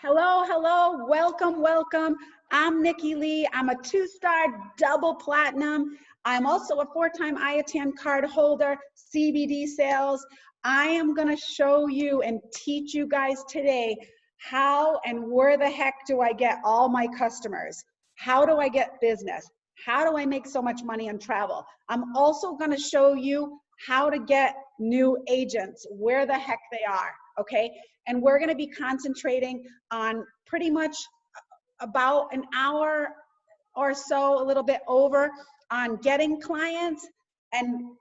Hello, hello, welcome, welcome. I'm Nikki Lee. I'm a 2-star double platinum. I'm also a 4-time IATAN card holder, CBD sales. I am gonna show you and teach you guys today how and where the heck do I get all my customers? How do I get business? How do I make so much money on travel? I'm also gonna show you how to get new agents, where the heck they are, okay? And we're gonna be concentrating on pretty much about an hour or so, a little bit over, on getting clients and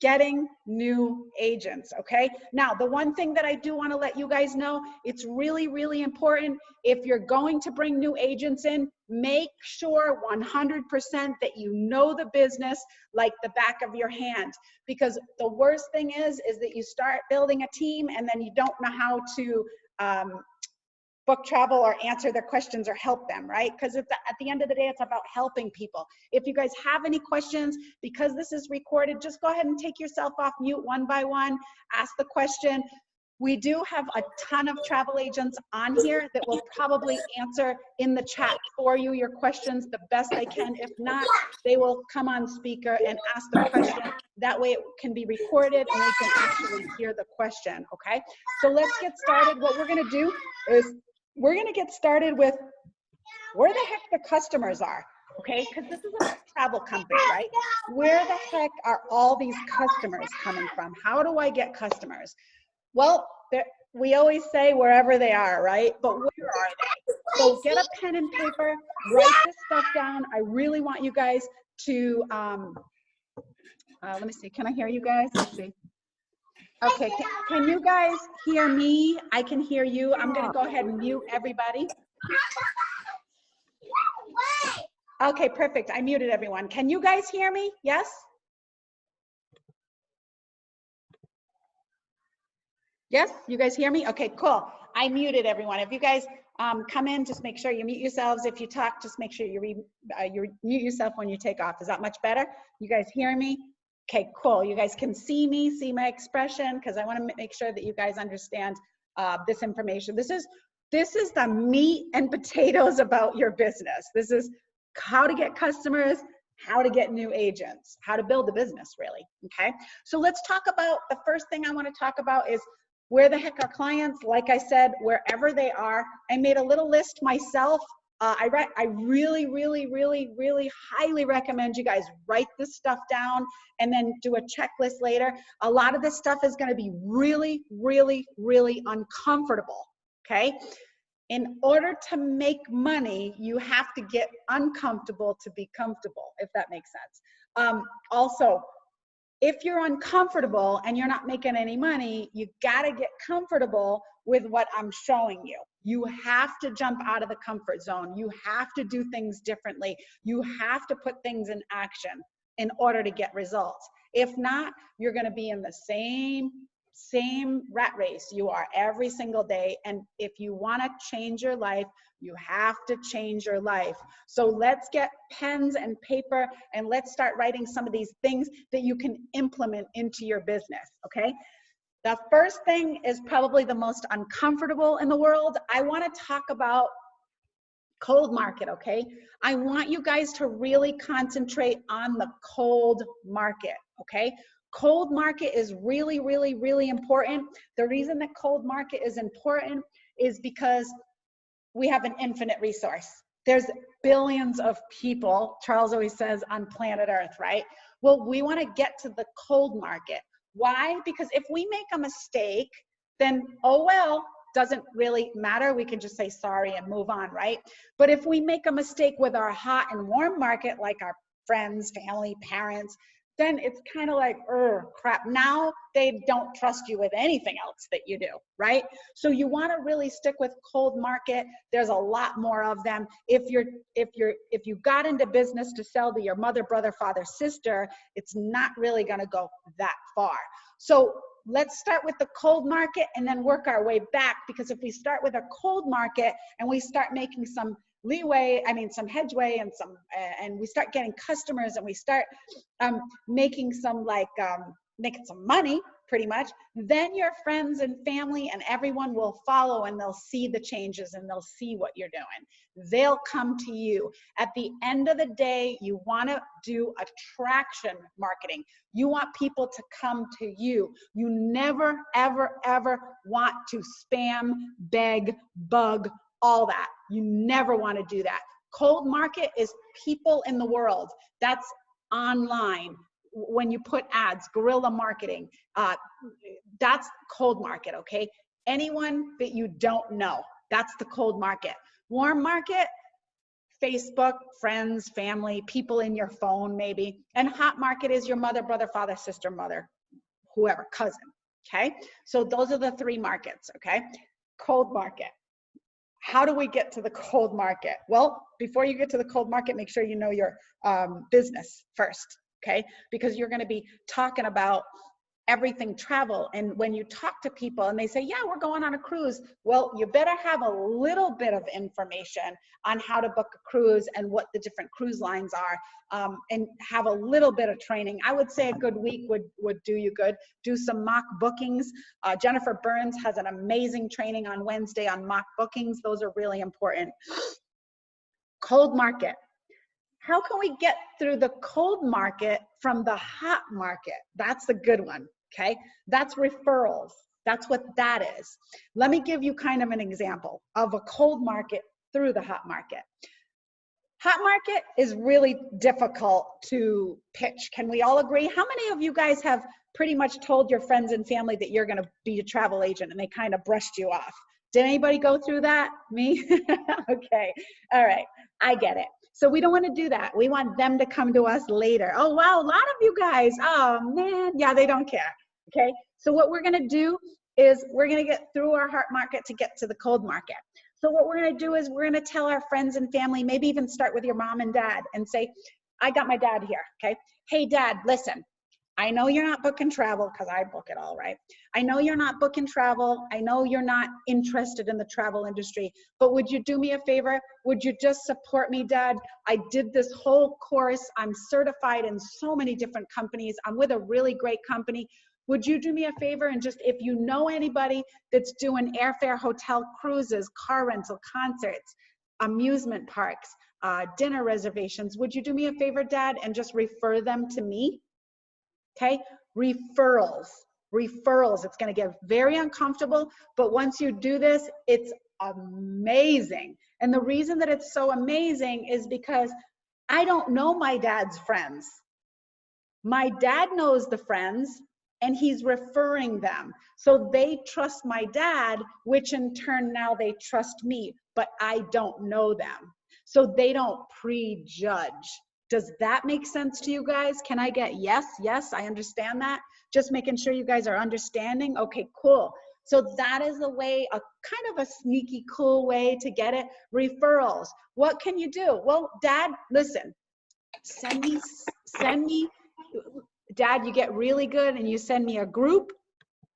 getting new agents, okay? Now, the one thing that I do want to let you guys know, it's really, really important. If you're going to bring new agents in, make sure 100% that you know the business like the back of your hand. Because the worst thing is that you start building a team and then you don't know how to book travel or answer their questions or help them, right? Because at the end of the day, it's about helping people. If you guys have any questions, because this is recorded, just go ahead and take yourself off mute one by one, ask the question. We do have a ton of travel agents on here that will probably answer in the chat for you your questions the best they can. If not, they will come on speaker and ask the question. That way it can be recorded and we can actually hear the question, okay? So let's get started. What we're gonna do is we're gonna get started with where the heck the customers are, okay? Because this is a travel company, right? Where the heck are all these customers coming from? How do I get customers? Well, we always say wherever they are, right? But where are they? So get a pen and paper, write this stuff down. I really want you guys to, let me see, can I hear you guys? Let's see. Okay, can you guys hear me? I can hear you. I'm gonna go ahead and mute everybody. Okay, perfect, I muted everyone. Can you guys hear me? Yes? Yes, you guys hear me? Okay, cool. I muted everyone. If you guys come in, just make sure you mute yourselves. If you talk, just make sure you mute yourself when you take off. Is that much better? You guys hear me? Okay, cool. You guys can see me, see my expression, because I want to make sure that you guys understand this information. This is the meat and potatoes about your business. This is how to get customers, how to get new agents, how to build a business, really, okay? So let's talk about, the first thing I want to talk about is where the heck are clients? Like I said, wherever they are. I made a little list myself. I really, really, really, really highly recommend you guys write this stuff down and then do a checklist later. A lot of this stuff is going to be really, really, really uncomfortable, okay? In order to make money, you have to get uncomfortable to be comfortable, if that makes sense. Also, if you're uncomfortable and you're not making any money, you gotta get comfortable with what I'm showing you. You have to jump out of the comfort zone. You have to do things differently. You have to put things in action in order to get results. If not, you're gonna be in the same rat race you are every single day. And if you wanna change your life, you have to change your life. So let's get pens and paper and let's start writing some of these things that you can implement into your business, okay? The first thing is probably the most uncomfortable in the world. I wanna talk about cold market, okay? I want you guys to really concentrate on the cold market, okay? Cold market is really, really, really important. The reason that cold market is important is because we have an infinite resource. There's billions of people, Charles always says, on planet Earth, right? Well, we want to get to the cold market. Why? Because if we make a mistake, then, oh well, doesn't really matter. We can just say sorry and move on, right? But if we make a mistake with our hot and warm market, like our friends, family, parents, then it's kind of like, crap. Now they don't trust you with anything else that you do, right? So you want to really stick with cold market. There's a lot more of them. If you got into business to sell to your mother, brother, father, sister, it's not really going to go that far. So let's start with the cold market and then work our way back, because if we start with a cold market and we start making some some hedgeway and we start getting customers and we start making some money, pretty much, then your friends and family and everyone will follow, and they'll see the changes and they'll see what you're doing. They'll come to you. At the end of the day, you want to do attraction marketing. You want people to come to you. You never, ever, ever want to spam, beg, bug, all that. You never want to do that. Cold market is people in the world. That's online. When you put ads, guerrilla marketing, that's cold market, okay? Anyone that you don't know, that's the cold market. Warm market, Facebook, friends, family, people in your phone maybe. And hot market is your mother, brother, father, sister, mother, whoever, cousin, okay? So those are the three markets, okay? Cold market. How do we get to the cold market? Well, before you get to the cold market, make sure you know your business first, okay? Because you're gonna be talking about everything travel. And when you talk to people and they say, yeah, we're going on a cruise, well, you better have a little bit of information on how to book a cruise and what the different cruise lines are, and have a little bit of training. I would say a good week would do you good. Do some mock bookings. Jennifer Burns has an amazing training on Wednesday on mock bookings. Those are really important. Cold market. How can we get through the cold market from the hot market? That's the good one, okay? That's referrals. That's what that is. Let me give you kind of an example of a cold market through the hot market. Hot market is really difficult to pitch. Can we all agree? How many of you guys have pretty much told your friends and family that you're gonna be a travel agent and they kind of brushed you off? Did anybody go through that? Me? Okay, all right, I get it. So we don't want to do that. We want them to come to us later. Oh, wow, a lot of you guys. Oh, man. Yeah, they don't care. Okay. So what we're going to do is we're going to get through our hot market to get to the cold market. So what we're going to do is we're going to tell our friends and family, maybe even start with your mom and dad and say, I got my dad here. Okay. Hey, Dad, listen. I know you're not booking travel because I book it all, right? I know you're not booking travel. I know you're not interested in the travel industry, but would you do me a favor? Would you just support me, Dad? I did this whole course. I'm certified in so many different companies. I'm with a really great company. Would you do me a favor and just, if you know anybody that's doing airfare, hotel, cruises, car rental, concerts, amusement parks, dinner reservations, would you do me a favor, Dad, and just refer them to me? Okay, referrals. It's going to get very uncomfortable, but once you do this, it's amazing. And the reason that it's so amazing is because I don't know my dad's friends. My dad knows the friends and he's referring them. So they trust my dad, which in turn now they trust me, but I don't know them. So they don't prejudge. Does that make sense to you guys? Can I get yes? Yes, I understand that. Just making sure you guys are understanding. Okay, cool. So that is a way, a kind of a sneaky, cool way to get it. Referrals. What can you do? Well, Dad, listen, send me, Dad, you get really good and you send me a group.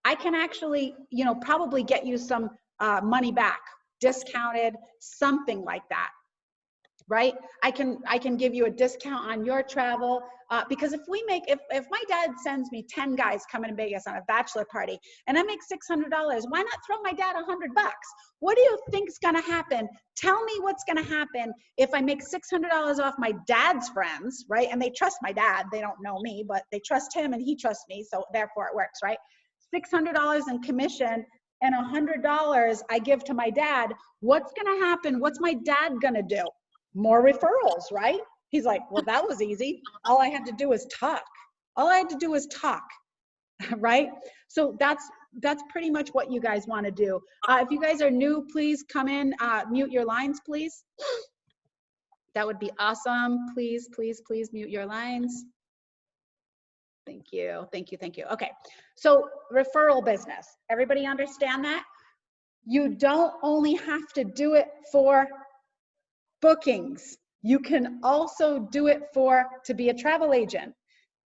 I can actually, probably get you some money back, discounted, something like that. Right? I can give you a discount on your travel, because if my dad sends me 10 guys coming to Vegas on a bachelor party and I make $600, why not throw my dad $100? What do you think's gonna happen? Tell me what's gonna happen if I make $600 off my dad's friends, right? And they trust my dad, they don't know me, but they trust him and he trusts me, so therefore it works, right? $600 in commission and $100 I give to my dad. What's gonna happen? What's my dad gonna do? More referrals, right? He's like, well, that was easy. All I had to do was talk. Right? So that's pretty much what you guys want to do. If you guys are new, please come in, mute your lines, please. That would be awesome. Please, please, please mute your lines. Thank you. Okay, so referral business. Everybody understand that? You don't only have to do it for bookings. You can also do it to be a travel agent.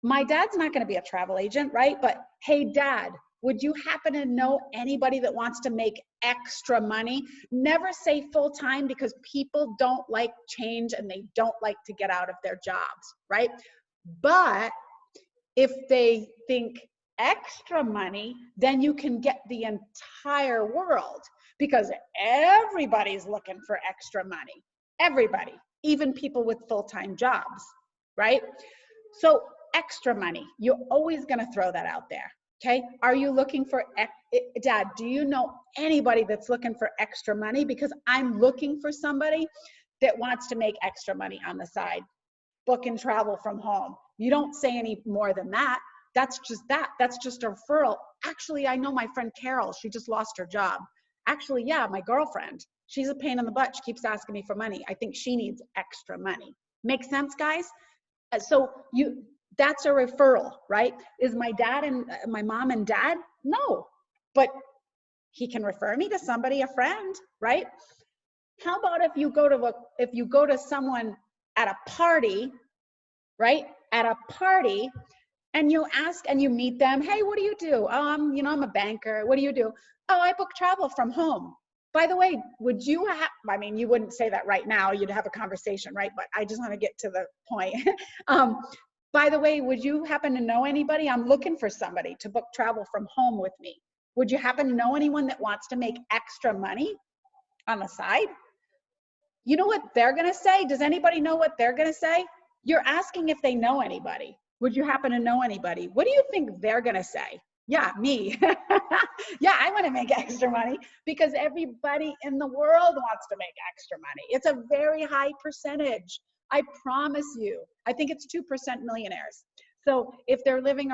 My dad's not going to be a travel agent, right? But hey, Dad, would you happen to know anybody that wants to make extra money? Never say full time, because people don't like change and they don't like to get out of their jobs, right? But if they think extra money, then you can get the entire world, because everybody's looking for extra money. Everybody, even people with full-time jobs, right? So extra money, you're always going to throw that out there. Okay. Are you looking for, Dad, do you know anybody that's looking for extra money? Because I'm looking for somebody that wants to make extra money on the side. Book and travel from home. You don't say any more than that. That's just that. That's just a referral. Actually, I know my friend Carol. She just lost her job. Actually, yeah, my girlfriend. She's a pain in the butt. She keeps asking me for money. I think she needs extra money. Make sense, guys? So that's a referral, right? Is my dad and my mom and dad? No, but he can refer me to somebody, a friend, right? How about if you go to someone at a party, right? At a party, and you ask and you meet them, hey, what do you do? You know, I'm a banker. What do you do? Oh, I book travel from home. By the way, would you I mean, you wouldn't say that right now, you'd have a conversation, right? But I just want to get to the point. By the way, would you happen to know anybody? I'm looking for somebody to book travel from home with me. Would you happen to know anyone that wants to make extra money on the side? You know what they're going to say? Does anybody know what they're going to say? You're asking if they know anybody. Would you happen to know anybody? What do you think they're going to say? Yeah, me. Yeah, I want to make extra money, because everybody in the world wants to make extra money. It's a very high percentage. I promise you. I think it's 2% millionaires. So if they're living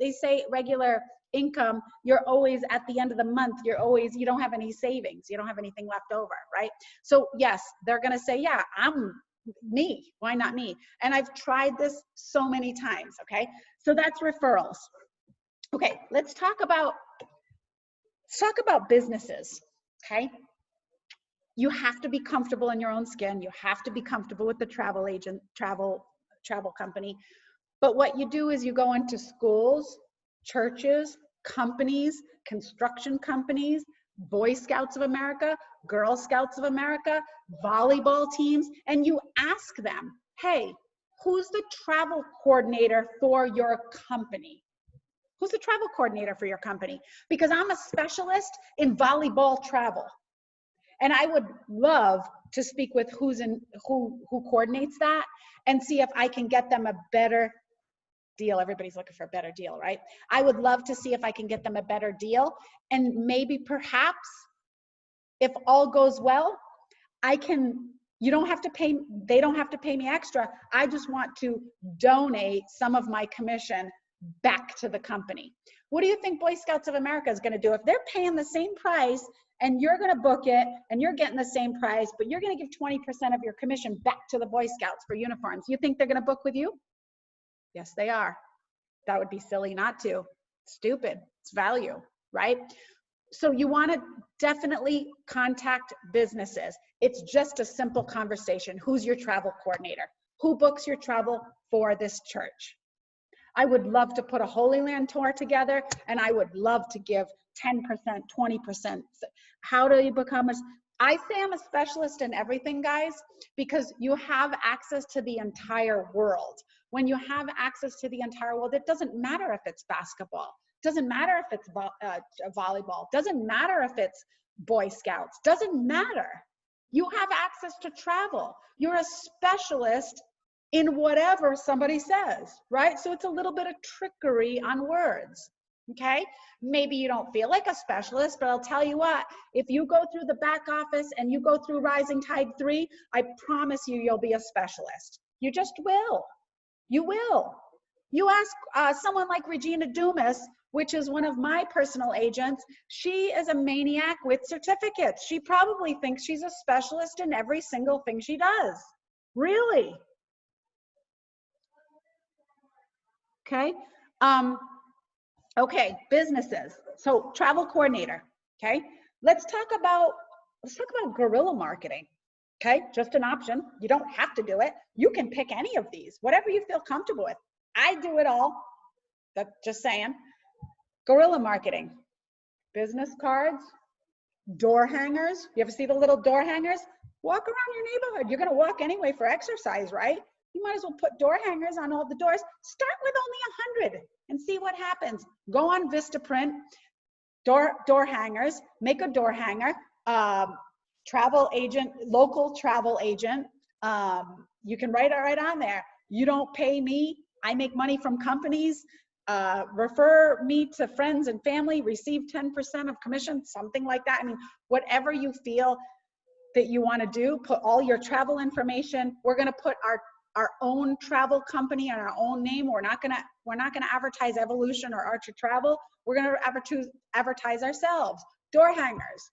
they say regular income, you're always at the end of the month, you don't have any savings. You don't have anything left over, right? So yes, they're going to say, yeah, I'm me. Why not me? And I've tried this so many times. Okay. So that's referrals. Okay. Let's talk about businesses. Okay. You have to be comfortable in your own skin. You have to be comfortable with the travel agent, travel company. But what you do is you go into schools, churches, companies, construction companies, Boy Scouts of America, Girl Scouts of America, volleyball teams, and you ask them, hey, who's the travel coordinator for your company? Who's the travel coordinator for your company? Because I'm a specialist in volleyball travel. And I would love to speak with who coordinates that and see if I can get them a better deal. Everybody's looking for a better deal, right? I would love to see if I can get them a better deal. And maybe perhaps if all goes well, they don't have to pay me extra. I just want to donate some of my commission back to the company. What do you think Boy Scouts of America is going to do? If they're paying the same price and you're going to book it and you're getting the same price, but you're going to give 20% of your commission back to the Boy Scouts for uniforms, you think they're going to book with you? Yes, they are. That would be silly not to. Stupid. It's value, right? So you want to definitely contact businesses. It's just a simple conversation. Who's your travel coordinator? Who books your travel for this church? I would love to put a Holy Land tour together, and I would love to give 10%, 20%. How do you become I say I'm a specialist in everything, guys, because you have access to the entire world. When you have access to the entire world, it doesn't matter if it's basketball, doesn't matter if it's volleyball, doesn't matter if it's Boy Scouts, doesn't matter. You have access to travel. You're a specialist in whatever somebody says, right? So it's a little bit of trickery on words, okay? Maybe you don't feel like a specialist, but I'll tell you what, if you go through the back office and you go through Rising Tide 3, I promise you'll be a specialist. You just will. You will. You ask someone like Regina Dumas, which is one of my personal agents. She is a maniac with certificates. She probably thinks she's a specialist in every single thing she does. Really? Okay. Okay, businesses. So travel coordinator. Okay. Let's talk about guerrilla marketing. Okay, just an option. You don't have to do it. You can pick any of these, whatever you feel comfortable with. I do it all. That's just saying. Guerrilla marketing. Business cards, door hangers. You ever see the little door hangers? Walk around your neighborhood. You're going to walk anyway for exercise, right? You might as well put door hangers on all the doors. Start with only 100 and see what happens. Go on Vistaprint, door hangers, make a door hanger, travel agent, local travel agent. You can write it right on there. You don't pay me. I make money from companies. Refer me to friends and family, receive 10% of commission, something like that. I mean, whatever you feel that you want to do, put all your travel information. We're going to put our own travel company and our own name. We're not going to advertise Evolution or Archer Travel. We're going to advertise ourselves. Door hangers.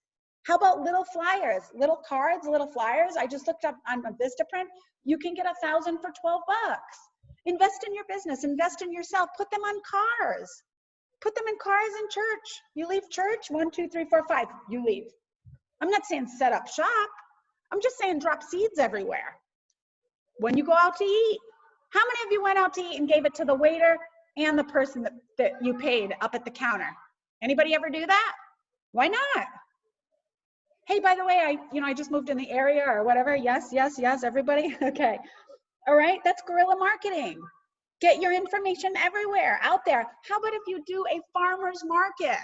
How about little flyers, little cards, little flyers? I just looked up on Vistaprint. You can get 1,000 for 12 bucks. Invest in your business, invest in yourself, put them on cars. Put them in cars in church. You leave church, 1, 2, 3, 4, 5, you leave. I'm not saying set up shop. I'm just saying drop seeds everywhere. When you go out to eat, how many of you went out to eat and gave it to the waiter and the person that you paid up at the counter? Anybody ever do that? Why not? Hey, by the way, I just moved in the area or whatever. Yes, everybody. Okay. All right, that's guerrilla marketing. Get your information everywhere, out there. How about if you do a farmer's market?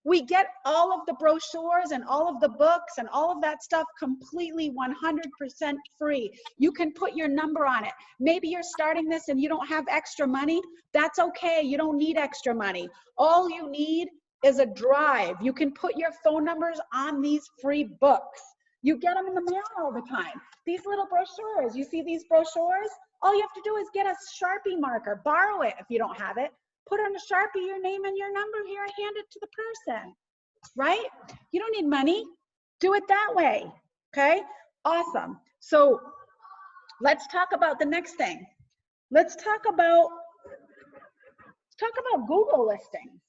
We get all of the brochures and all of the books and all of that stuff completely 100% free. You can put your number on it. Maybe you're starting this and you don't have extra money. That's okay. You don't need extra money. All you need is a drive. You can put your phone numbers on these free books. You get them in the mail all the time. These little brochures, you see these brochures? All you have to do is get a Sharpie marker, borrow it if you don't have it, put on a Sharpie your name and your number here and hand it to the person, right? You don't need money. Do it that way, okay? Awesome. So let's talk about the next thing. Let's talk about Google listings.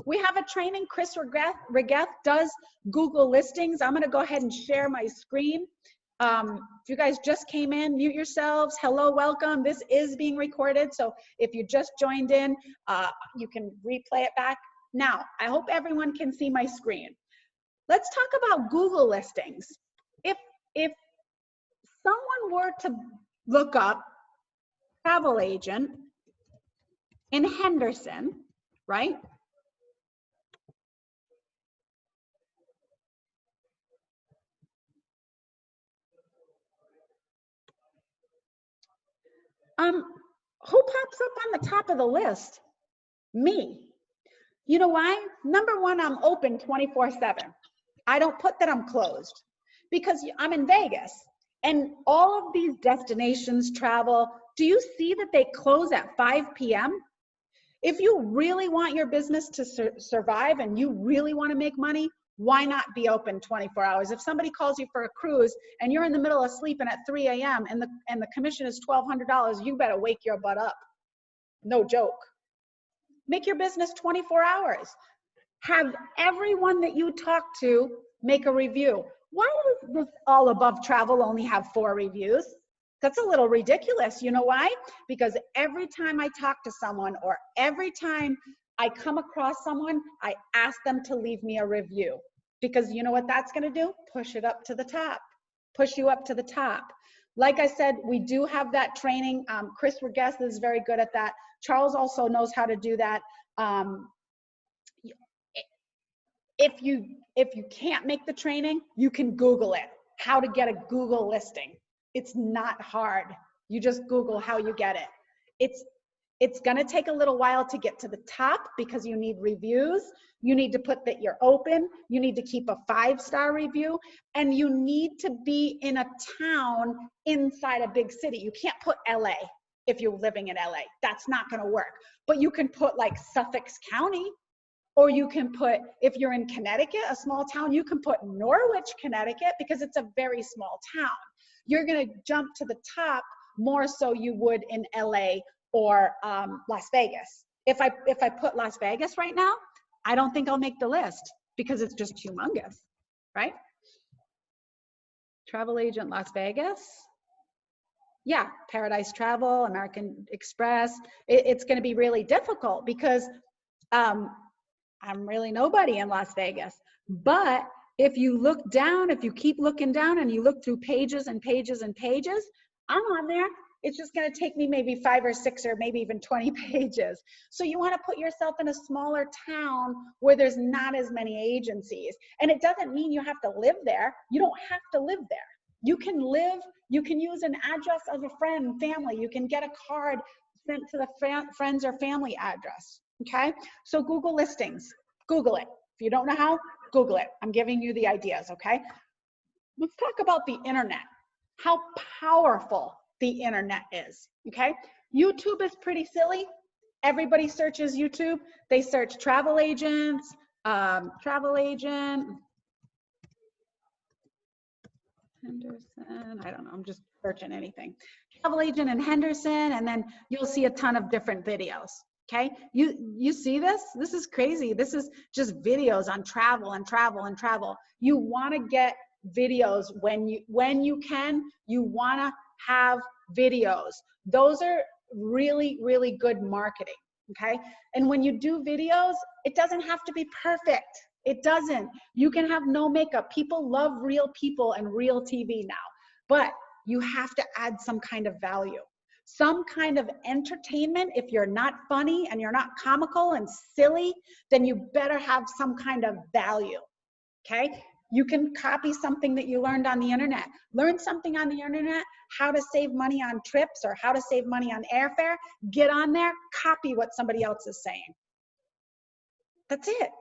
We have a training. Chris Regath does Google listings. I'm going to go ahead and share my screen. If you guys just came in, mute yourselves. Hello, welcome. This is being recorded, so if you just joined in, you can replay it back. Now, I hope everyone can see my screen. Let's talk about Google listings. If someone were to look up travel agent in Henderson, right? Who pops up on the top of the list? Me. You know why? Number one, I'm open 24/7. I don't put that I'm closed because I'm in Vegas and all of these destinations travel. Do you see that they close at 5 p.m.? If you really want your business to survive and you really want to make money, why not be open 24 hours? If somebody calls you for a cruise and you're in the middle of sleeping at 3 a.m. and the commission is $1,200, you better wake your butt up. No joke. Make your business 24 hours. Have everyone that you talk to make a review. Why does this All Above Travel only have 4 reviews? That's a little ridiculous. You know why? Because every time I talk to someone or every time I come across someone, I ask them to leave me a review. Because you know what that's going to do? Push it up to the top. Push you up to the top. Like I said, we do have that training. Chris Regath is very good at that. Charles also knows how to do that. If you can't make the training, you can Google it. How to get a Google listing. It's not hard. You just Google how you get it. It's going to take a little while to get to the top because you need reviews. You need to put that you're open. You need to keep a 5-star review. And you need to be in a town inside a big city. You can't put LA if you're living in LA. That's not going to work. But you can put like Suffolk County, or you can put, if you're in Connecticut, a small town, you can put Norwich, Connecticut, because it's a very small town. You're going to jump to the top more so you would in LA or Las Vegas. If I put Las Vegas right now, I don't think I'll make the list because it's just humongous, right? Travel agent Las Vegas. Yeah, Paradise Travel, American Express. It's going to be really difficult because I'm really nobody in Las Vegas. But if you look down, if you keep looking down and you look through pages and pages and pages, I'm on there. it's just going to take me maybe 5 or 6 or maybe even 20 pages. So you want to put yourself in a smaller town where there's not as many agencies. And it doesn't mean you have to live there. You don't have to live there. You can use an address of a friend, family. You can get a card sent to the friends or family address, okay? So Google listings, Google it. If you don't know how, Google it. I'm giving you the ideas, okay? Let's talk about the internet, how powerful the internet is, okay? YouTube is pretty silly. Everybody searches YouTube. They search travel agents, travel agent, Henderson, I don't know, I'm just searching anything. Travel agent in Henderson, and then you'll see a ton of different videos, okay? You see this? This is crazy. This is just videos on travel and travel and travel. You wanna get videos when you can, you wanna have videos. Those are really, really good marketing, okay? And when you do videos, it doesn't have to be perfect. It doesn't. You can have no makeup. People love real people and real TV now, but you have to add some kind of value, some kind of entertainment. If you're not funny and you're not comical and silly, then you better have some kind of value, okay? You can copy something that you learned on the internet. Learn something on the internet, how to save money on trips or how to save money on airfare. Get on there, copy what somebody else is saying. That's it.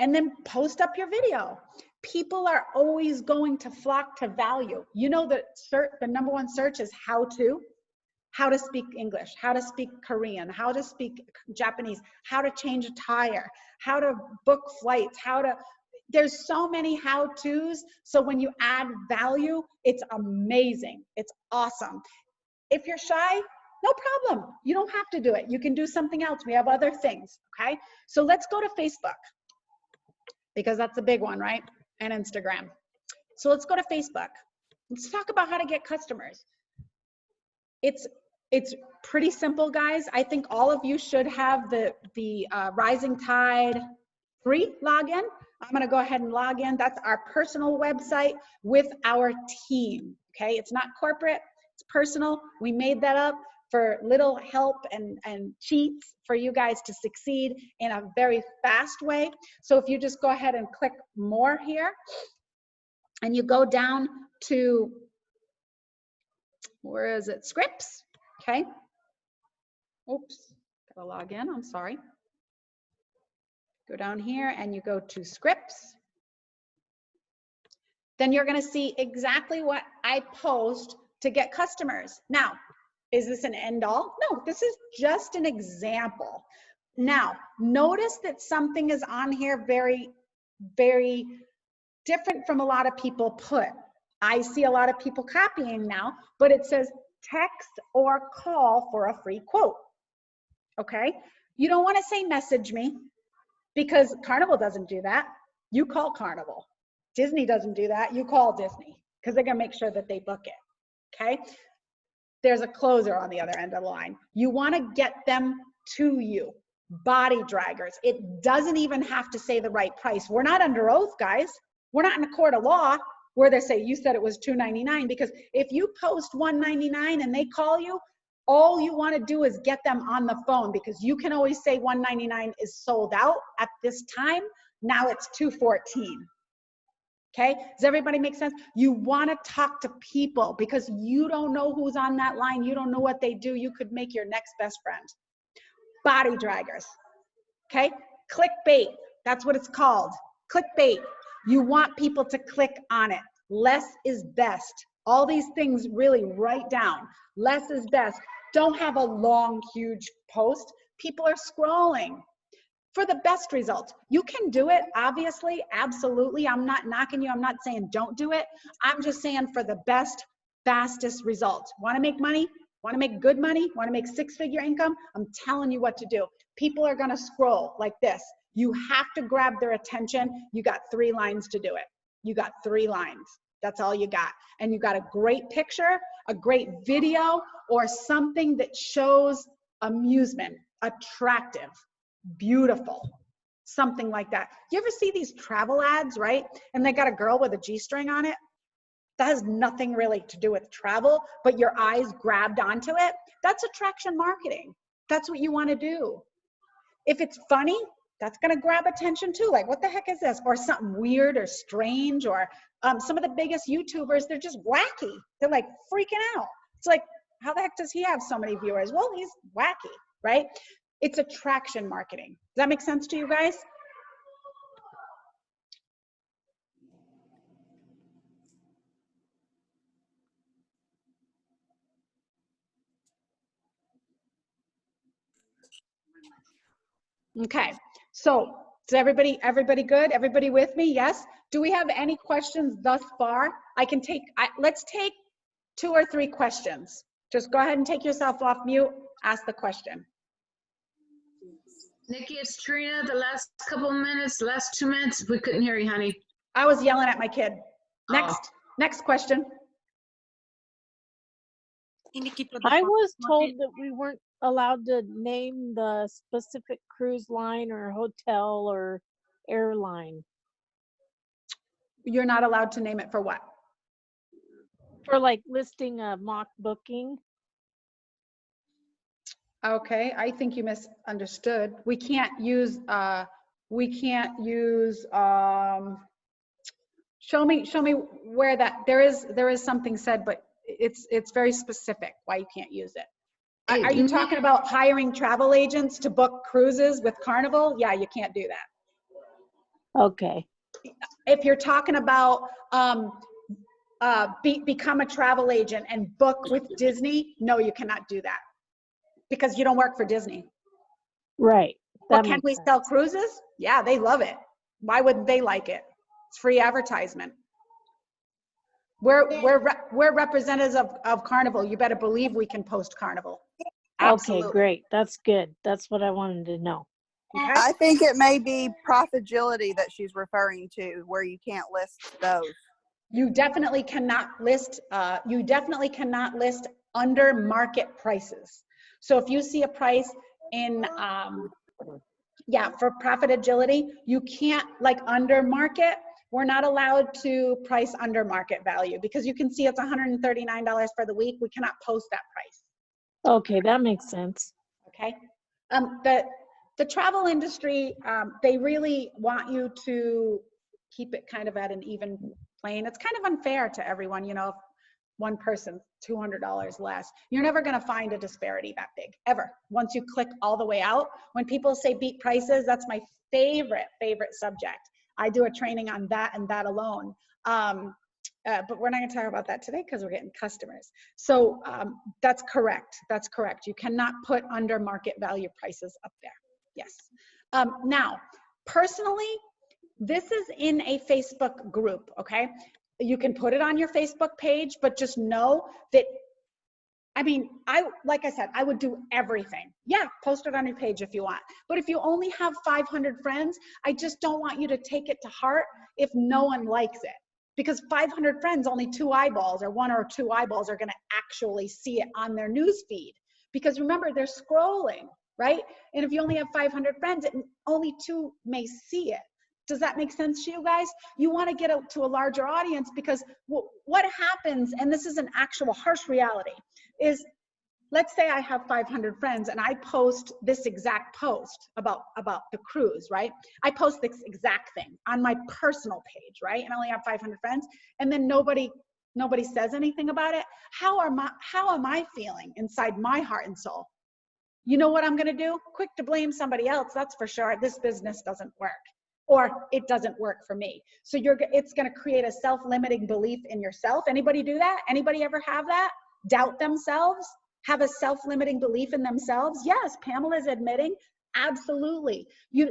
And then post up your video. People are always going to flock to value. You know that the number one search is how to speak English, how to speak Korean, how to speak Japanese, how to change a tire, how to book flights, there's so many how-tos. So when you add value, it's amazing. It's awesome. If you're shy, no problem. You don't have to do it. You can do something else. We have other things, okay? So let's go to Facebook, because that's a big one, right? And Instagram. So let's go to Facebook. Let's talk about how to get customers. It's pretty simple, guys. I think all of you should have the Rising Tide free login. I'm gonna go ahead and log in. That's our personal website with our team, okay? It's not corporate, it's personal. We made that up for little help and cheats for you guys to succeed in a very fast way. So if you just go ahead and click more here, and you go down to, where is it, scripts, okay? Oops, gotta log in, I'm sorry. Go down here and you go to scripts. Then you're gonna see exactly what I post to get customers. Now, is this an end all? No, this is just an example. Now, notice that something is on here very, very different from a lot of people put. I see a lot of people copying now, but it says text or call for a free quote, okay? You don't wanna say message me, because Carnival doesn't do that. You call Carnival. Disney doesn't do that. You call Disney, because they're gonna make sure that they book it, okay? There's a closer on the other end of the line. You wanna get them to you. Body draggers. It doesn't even have to say the right price. We're not under oath, guys. We're not in a court of law where they say, you said it was $2.99, because if you post $1.99 and they call you, all you want to do is get them on the phone, because you can always say $1.99 is sold out at this time. Now it's $2.14. Okay, does everybody make sense? You want to talk to people, because you don't know who's on that line. You don't know what they do. You could make your next best friend. Body draggers. Okay, clickbait. That's what it's called. Clickbait. You want people to click on it. Less is best. All these things really write down. Less is best. Don't have a long, huge post. People are scrolling for the best results. You can do it, obviously, absolutely. I'm not knocking you. I'm not saying don't do it. I'm just saying for the best, fastest results. Want to make money? Want to make good money? Want to make six-figure income? I'm telling you what to do. People are going to scroll like this. You have to grab their attention. You got 3 lines to do it. You got 3 lines. That's all you got. And you got a great picture, a great video, or something that shows amusement, attractive, beautiful, something like that. You ever see these travel ads, right? And they got a girl with a G-string on it? that has nothing really to do with travel, but your eyes grabbed onto it, that's attraction marketing. That's what you want to do. If it's funny, that's going to grab attention too. Like, what the heck is this? Or something weird or strange, or some of the biggest YouTubers, they're just wacky. They're like freaking out. It's like, how the heck does he have so many viewers? Well, he's wacky, right? It's attraction marketing. Does that make sense to you guys? Okay, so is everybody good? Everybody with me? Yes? Do we have any questions thus far? Let's take 2 or 3 questions. Just go ahead and take yourself off mute, ask the question. Nikki, it's Trina. The last couple minutes, last 2 minutes, we couldn't hear you, honey. I was yelling at my kid. Next question. I was told that we weren't allowed to name the specific cruise line or hotel or airline. You're not allowed to name it for what? For like listing a mock booking. Okay, I think you misunderstood. We can't use, show me where that, there is something said, but it's very specific why you can't use it. Are you talking about hiring travel agents to book cruises with Carnival? Yeah, you can't do that. Okay. If you're talking about become a travel agent and book with Disney, no, you cannot do that because you don't work for Disney. Right. But can we sell cruises? Yeah, they love it. Why wouldn't they like it? It's free advertisement. We're representatives of Carnival. You better believe we can post Carnival. Absolutely. Okay, great. That's good. That's what I wanted to know. Okay. I think it may be profitability that she's referring to, where you can't list those. You definitely cannot list. You definitely cannot list under market prices. So if you see a price in, for profit agility, you can't like under market. We're not allowed to price under market value because you can see it's $139 for the week. We cannot post that price. Okay, that makes sense. Okay. The travel industry, they really want you to keep it kind of at an even plane. It's kind of unfair to everyone, you know, if one person, $200 less. You're never going to find a disparity that big, ever. Once you click all the way out, when people say beat prices, that's my favorite subject. I do a training on that and that alone. But we're not going to talk about that today because we're getting customers. So that's correct. That's correct. You cannot put under market value prices up there. Yes. Now, personally, this is in a Facebook group, okay? You can put it on your Facebook page, but just know that, I mean, like I said, I would do everything. Yeah, post it on your page if you want. But if you only have 500 friends, I just don't want you to take it to heart if no one likes it. Because 500 friends, only 2 eyeballs or 1 or 2 eyeballs are going to actually see it on their news feed. Because remember, they're scrolling, right? And if you only have 500 friends, only 2 may see it. Does that make sense to you guys? You want to get out to a larger audience because what happens, and this is an actual harsh reality, is let's say I have 500 friends and I post this exact post about the cruise, right? I post this exact thing on my personal page, right? And I only have 500 friends, and then nobody says anything about it. How am I feeling inside my heart and soul? You know what I'm going to do? Quick to blame somebody else, that's for sure. This business doesn't work, or it doesn't work for me. So it's going to create a self-limiting belief in yourself. Anybody do that? Anybody ever have that? Doubt themselves? Have a self-limiting belief in themselves? Yes, Pamela's admitting, absolutely. You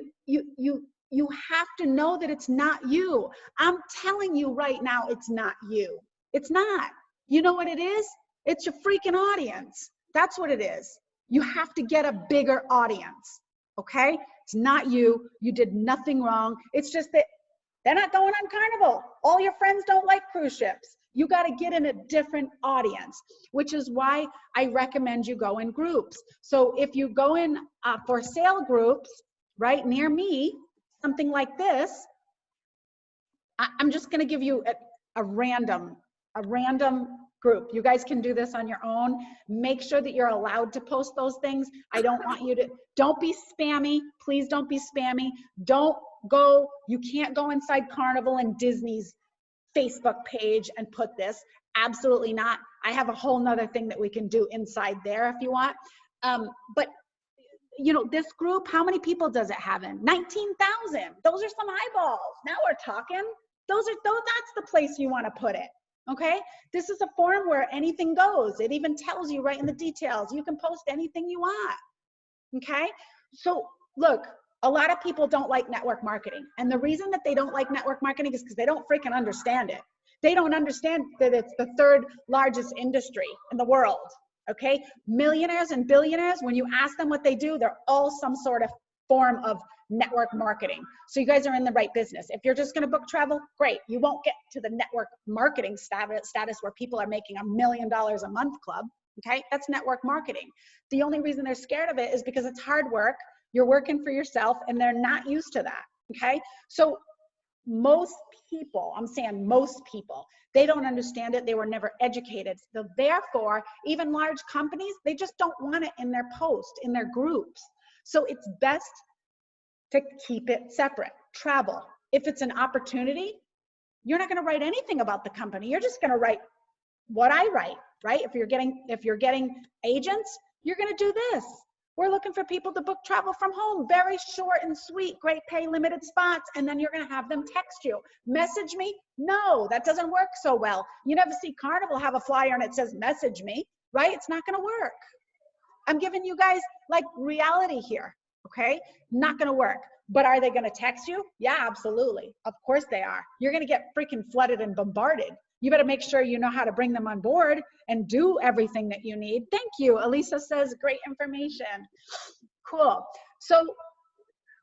have to know that it's not you. I'm telling you right now, it's not you. It's not. You know what it is? It's your freaking audience. That's what it is. You have to get a bigger audience, okay? It's not you. You did nothing wrong. It's just that they're not going on Carnival. All your friends don't like cruise ships. You got to get in a different audience, which is why I recommend you go in groups. So if you go in for sale groups, right, near me, something like this, I'm just going to give you a random a random group. You guys can do this on your own. Make sure that you're allowed to post those things. I don't want you to, don't be spammy. Please don't be spammy. Don't go, you can't go inside Carnival and Disney's Facebook page and put this. Absolutely not. I have a whole nother thing that we can do inside there if you want. But you know, this group, how many people does it have in? 19,000. Those are some eyeballs. Now we're talking. That's the place you want to put it. Okay. This is a forum where anything goes. It even tells you right in the details. You can post anything you want. Okay. So look, a lot of people don't like network marketing. And the reason that they don't like network marketing is because they don't freaking understand it. They don't understand that it's the third largest industry in the world. Okay. Millionaires and billionaires, when you ask them what they do, they're all some sort of form of network marketing. So you guys are in the right business. If you're just going to book travel, great. You won't get to the network marketing status where people are making $1 million a month club. Okay. That's network marketing. The only reason they're scared of it is because it's hard work. You're working for yourself and they're not used to that. Okay. So most people, I'm saying most people, they don't understand it. They were never educated. So therefore, even large companies, they just don't want it in their post, in their groups. So it's best to keep it separate. Travel. If it's an opportunity, you're not going to write anything about the company. You're just going to write what I write, right? If you're getting agents, you're going to do this. We're looking for people to book travel from home. Very short and sweet, great pay, limited spots. And then you're going to have them text you. Message me? No, that doesn't work so well. You never see Carnival have a flyer and it says message me, right? It's not going to work. I'm giving you guys like reality here, okay? Not going to work. But are they going to text you? Yeah, absolutely. Of course they are. You're going to get freaking flooded and bombarded. You better make sure you know how to bring them on board and do everything that you need. Thank you. Elisa says, great information. Cool. So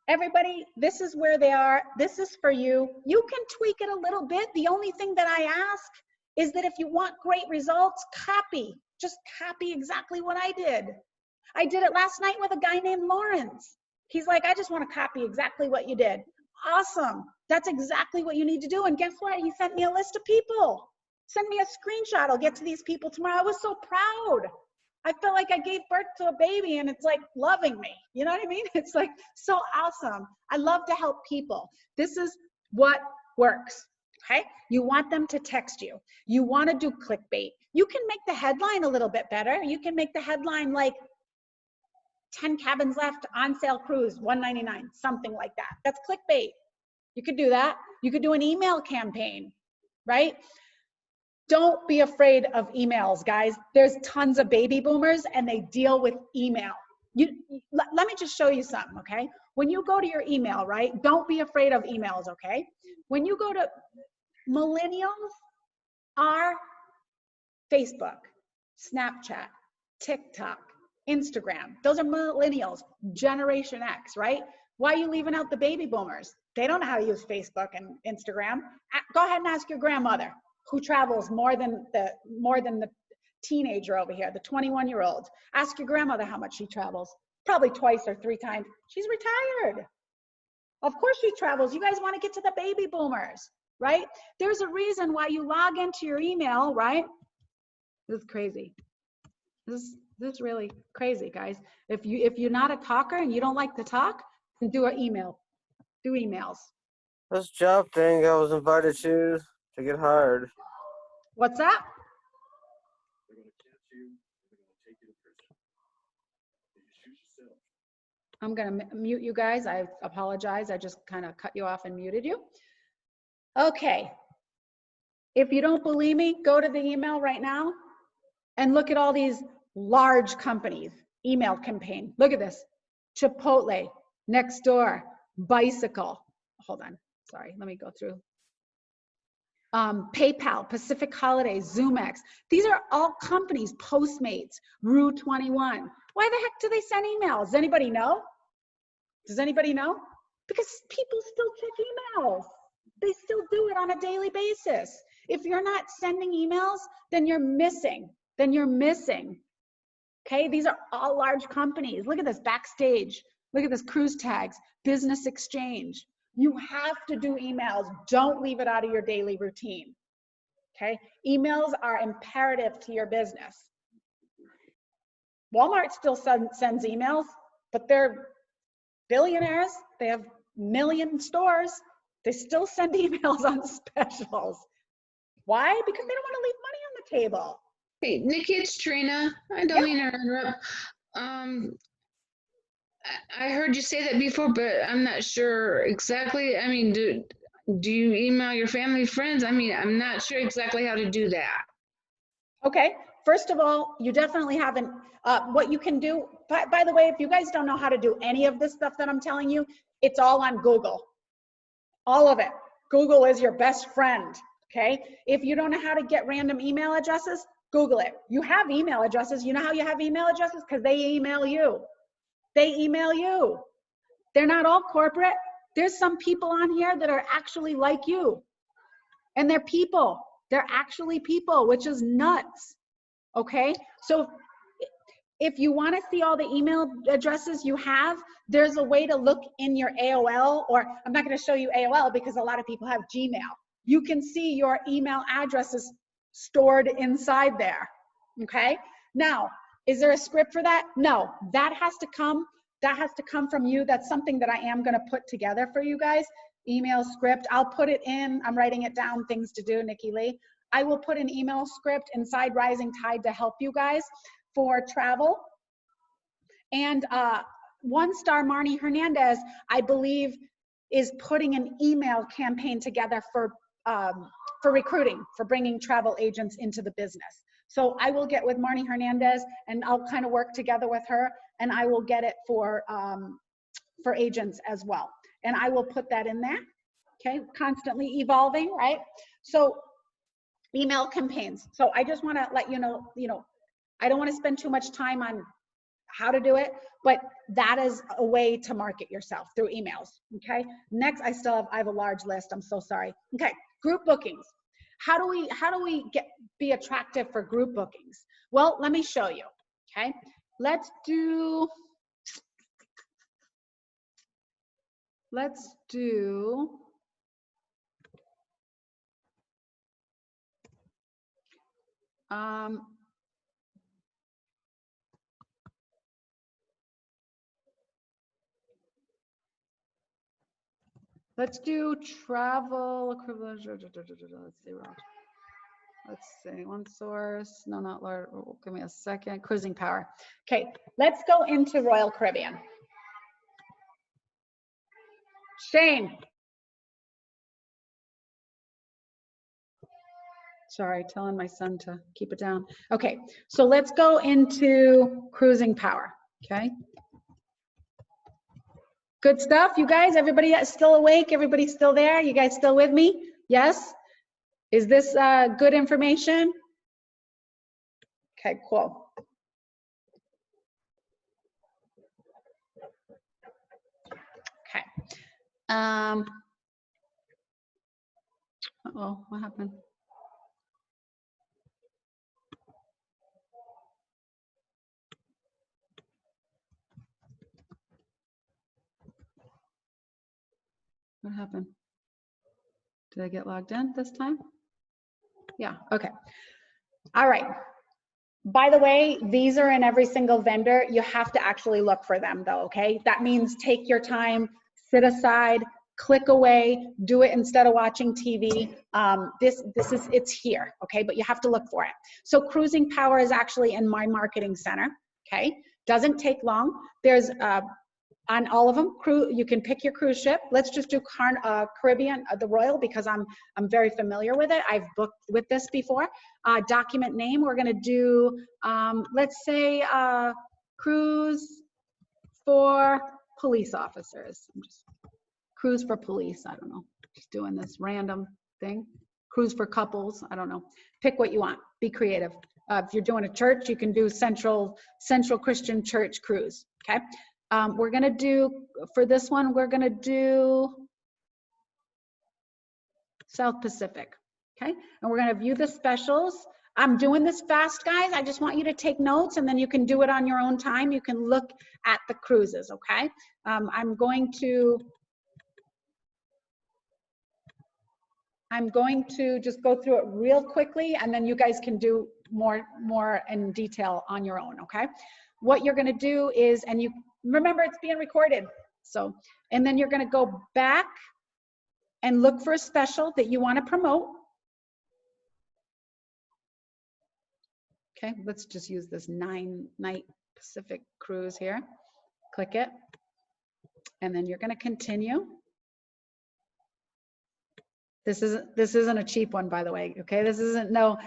everybody, this is where they are. This is for you. You can tweak it a little bit. The only thing that I ask is that if you want great results, copy. Just copy exactly what I did. I did it last night with a guy named Lawrence. He's like, I just want to copy exactly what you did. Awesome. That's exactly what you need to do. And guess what? He sent me a list of people. Send me a screenshot. I'll get to these people tomorrow. I was so proud. I felt like I gave birth to a baby and it's like loving me. You know what I mean? It's like so awesome. I love to help people. This is what works. Okay. You want them to text you. You want to do clickbait. You can make the headline a little bit better. You can make the headline like 10 cabins left on sale cruise, $199, something like that. That's clickbait. You could do that. You could do an email campaign, right? Don't be afraid of emails, guys. There's tons of baby boomers and they deal with email. Let me just show you something, okay? When you go to your email, right? Don't be afraid of emails, okay? When you go to millennials are Facebook, Snapchat, TikTok, Instagram. Those are millennials, Generation X, right? Why are you leaving out the baby boomers? They don't know how to use Facebook and Instagram. Go ahead and ask your grandmother who travels more than the teenager over here, the 21-year-old. Ask your grandmother how much she travels. Probably twice or 3 times. She's retired. Of course she travels. You guys want to get to the baby boomers, right? There's a reason why you log into your email, right? This is crazy. This is really crazy, guys. If you're not a talker and you don't like to talk, then do an email. Do emails. This job thing I was invited to get hired. What's that? They're going to catch you. They're going to take you to prison. You shoot yourself. I'm going to mute you guys. I apologize. I just kind of cut you off and muted you. Okay. If you don't believe me, go to the email right now and look at all these large companies, email campaign. Look at this. Chipotle, Nextdoor, Bicycle. Hold on. Sorry. Let me go through. PayPal, Pacific Holidays, ZoomX. These are all companies, Postmates, Rue 21. Why the heck do they send emails? Does anybody know? Does anybody know? Because people still check emails. They still do it on a daily basis. If you're not sending emails, then you're missing. Okay, these are all large companies. Look at this, Backstage. Look at this, Cruise Tags, Business Exchange. You have to do emails. Don't leave it out of your daily routine. okay? Emails are imperative to your business. Walmart still sends emails, but they're billionaires. They have million stores. They still send emails on specials. Why? Because they don't want to leave money on the table. Hey, Nikki, it's Trina. I don't mean to interrupt. I heard you say that before, but I'm not sure exactly. I mean, do you email your family, friends? I mean, I'm not sure exactly how to do that. Okay, first of all, you definitely haven't, what you can do, by the way, if you guys don't know how to do any of this stuff that I'm telling you, it's all on Google. All of it. Google is your best friend, okay? If you don't know how to get random email addresses, Google it. You have email addresses. You know how you have email addresses? Because they email you. They email you. They're not all corporate. There's some people on here that are actually like you. And they're people. They're actually people, which is nuts. Okay? So if you want to see all the email addresses you have, there's a way to look in your AOL, or I'm not going to show you AOL because a lot of people have Gmail. You can see your email addresses stored inside there. Okay? Now, is there a script for that? No, that has to come from you. That's something that I am going to put together for you guys. Email script. I'll put it in. I'm writing it down, things to do, Nikki Lee. I will put an email script inside Rising Tide to help you guys for travel. And One Star Marnie Hernandez, I believe, is putting an email campaign together for recruiting, for bringing travel agents into the business. So I will get with Marnie Hernandez and I'll kind of work together with her, and I will get it for agents as well. And I will put that in there, okay? Constantly evolving, right? So email campaigns. So I just want to let you know, I don't want to spend too much time on how to do it, but that is a way to market yourself through emails, okay? Next, I have a large list, I'm so sorry. Okay, group bookings. How do we be attractive for group bookings? Well, let me show you, okay? Let's do let's do travel equivalent. Let's see, one source. No, not large. Oh, give me a second. Cruising power. Okay, let's go into Royal Caribbean. Shane. Sorry, telling my son to keep it down. Okay, so let's go into cruising power. Okay. Good stuff, you guys. Everybody still awake? Everybody still there? You guys still with me? Yes? Is this good information? Okay, cool. Okay. Uh-oh, what happened? What happened? Did I get logged in this time? Yeah, okay. All right. By the way, these are in every single vendor. You have to actually look for them though, okay? That means take your time, sit aside, click away, do it instead of watching TV. It's here, okay? But you have to look for it. So cruising power is actually in my marketing center, okay? Doesn't take long. There's on all of them, you can pick your cruise ship. Let's just do Caribbean, the Royal, because I'm very familiar with it. I've booked with this before. Document name, we're gonna do, let's say cruise for police officers. Cruise for police, I don't know. Just doing this random thing. Cruise for couples, I don't know. Pick what you want, be creative. If you're doing a church, you can do Central Christian Church cruise, okay? We're gonna do, for this one, we're gonna do South Pacific, okay? And we're gonna view the specials. I'm doing this fast, guys. I just want you to take notes and then you can do it on your own time. You can look at the cruises, okay? I'm going to I'm going to just go through it real quickly, and then you guys can do more in detail on your own, okay? What you're gonna do is, and you remember it's being recorded, so, and then you're gonna go back and look for a special that you wanna promote. Okay, let's just use this 9-night Pacific cruise here. Click it, and then you're gonna continue. This isn't a cheap one, by the way, okay? This isn't no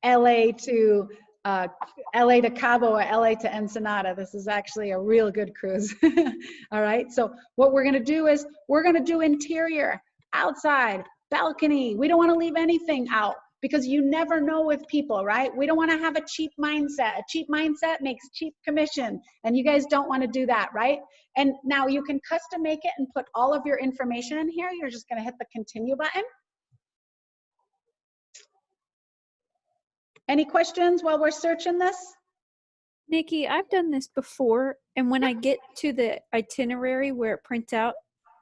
LA to Cabo or LA to Ensenada. This is actually a real good cruise. All right, so what we're gonna do is we're gonna do interior, outside, balcony. We don't wanna leave anything out because you never know with people, right? We don't wanna have a cheap mindset. A cheap mindset makes cheap commission, and you guys don't wanna do that, right? And now you can custom make it and put all of your information in here. You're just gonna hit the continue button. Any questions while we're searching this? Nikki, I've done this before, and when I get to the itinerary where it prints out,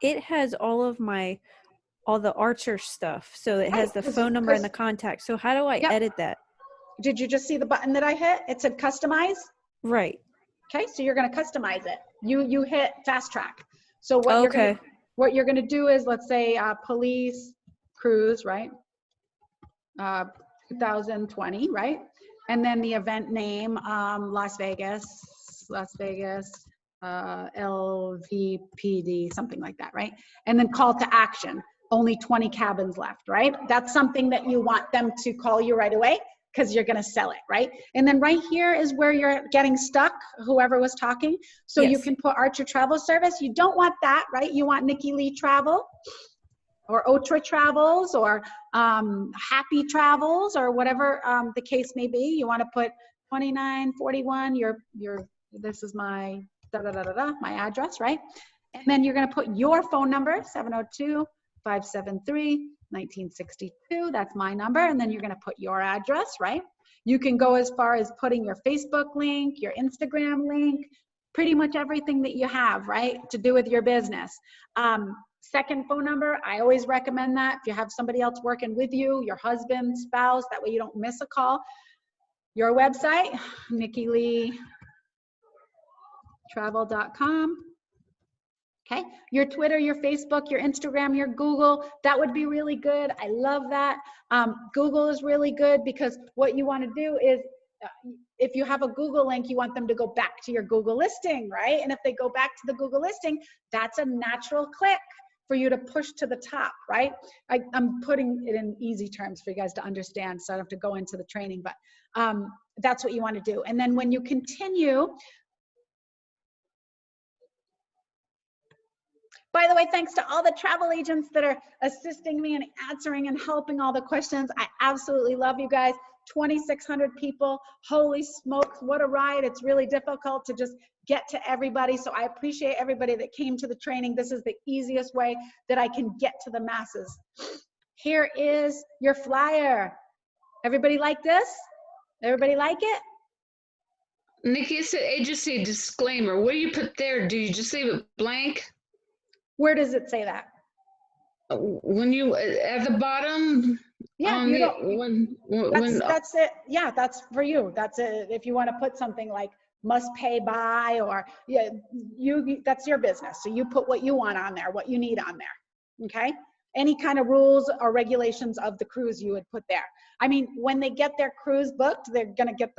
it has all the Archer stuff. So it has the phone number and the contact. So how do I edit that? Did you just see the button that I hit? It said customize. Right. Okay, so you're gonna customize it. You hit fast track. So what you're gonna do is, let's say police cruise, right? 2020, right? And then the event name, Las Vegas, LVPD, something like that, right? And then call to action, only 20 cabins left, right? That's something that you want them to call you right away because you're gonna sell it, right? And then right here is where you're getting stuck, whoever was talking. So you can put Archer Travel Service. You don't want that, right? You want Nikki Lee Travel, or Otra Travels, or Happy Travels, or whatever the case may be. You want to put 2941, this is my my address, right? And then you're going to put your phone number, 702-573-1962. That's my number. And then you're going to put your address, right? You can go as far as putting your Facebook link, your Instagram link, pretty much everything that you have, right, to do with your business. Second phone number, I always recommend that. If you have somebody else working with you, your husband, spouse, that way you don't miss a call. Your website, NikkiLeeTravel.com. Okay, your Twitter, your Facebook, your Instagram, your Google, that would be really good. I love that. Google is really good because what you want to do is, if you have a Google link, you want them to go back to your Google listing, right? And if they go back to the Google listing, that's a natural click for you to push to the top, right? I'm putting it in easy terms for you guys to understand, so I don't have to go into the training, but that's what you want to do. And then when you continue, by the way, thanks to all the travel agents that are assisting me and answering and helping all the questions. I absolutely love you guys. 2,600 people. Holy smokes, what a ride. It's really difficult to just get to everybody. So I appreciate everybody that came to the training. This is the easiest way that I can get to the masses. Here is your flyer. Everybody like this? Everybody like it? Nikki, it said agency disclaimer. What do you put there? Do you just leave it blank? Where does it say that? When you, at the bottom? Yeah, that's it. Yeah, that's for you. That's it. If you want to put something like must pay by, or that's your business. So you put what you want on there, what you need on there. Okay. Any kind of rules or regulations of the cruise you would put there. I mean, when they get their cruise booked, they're gonna get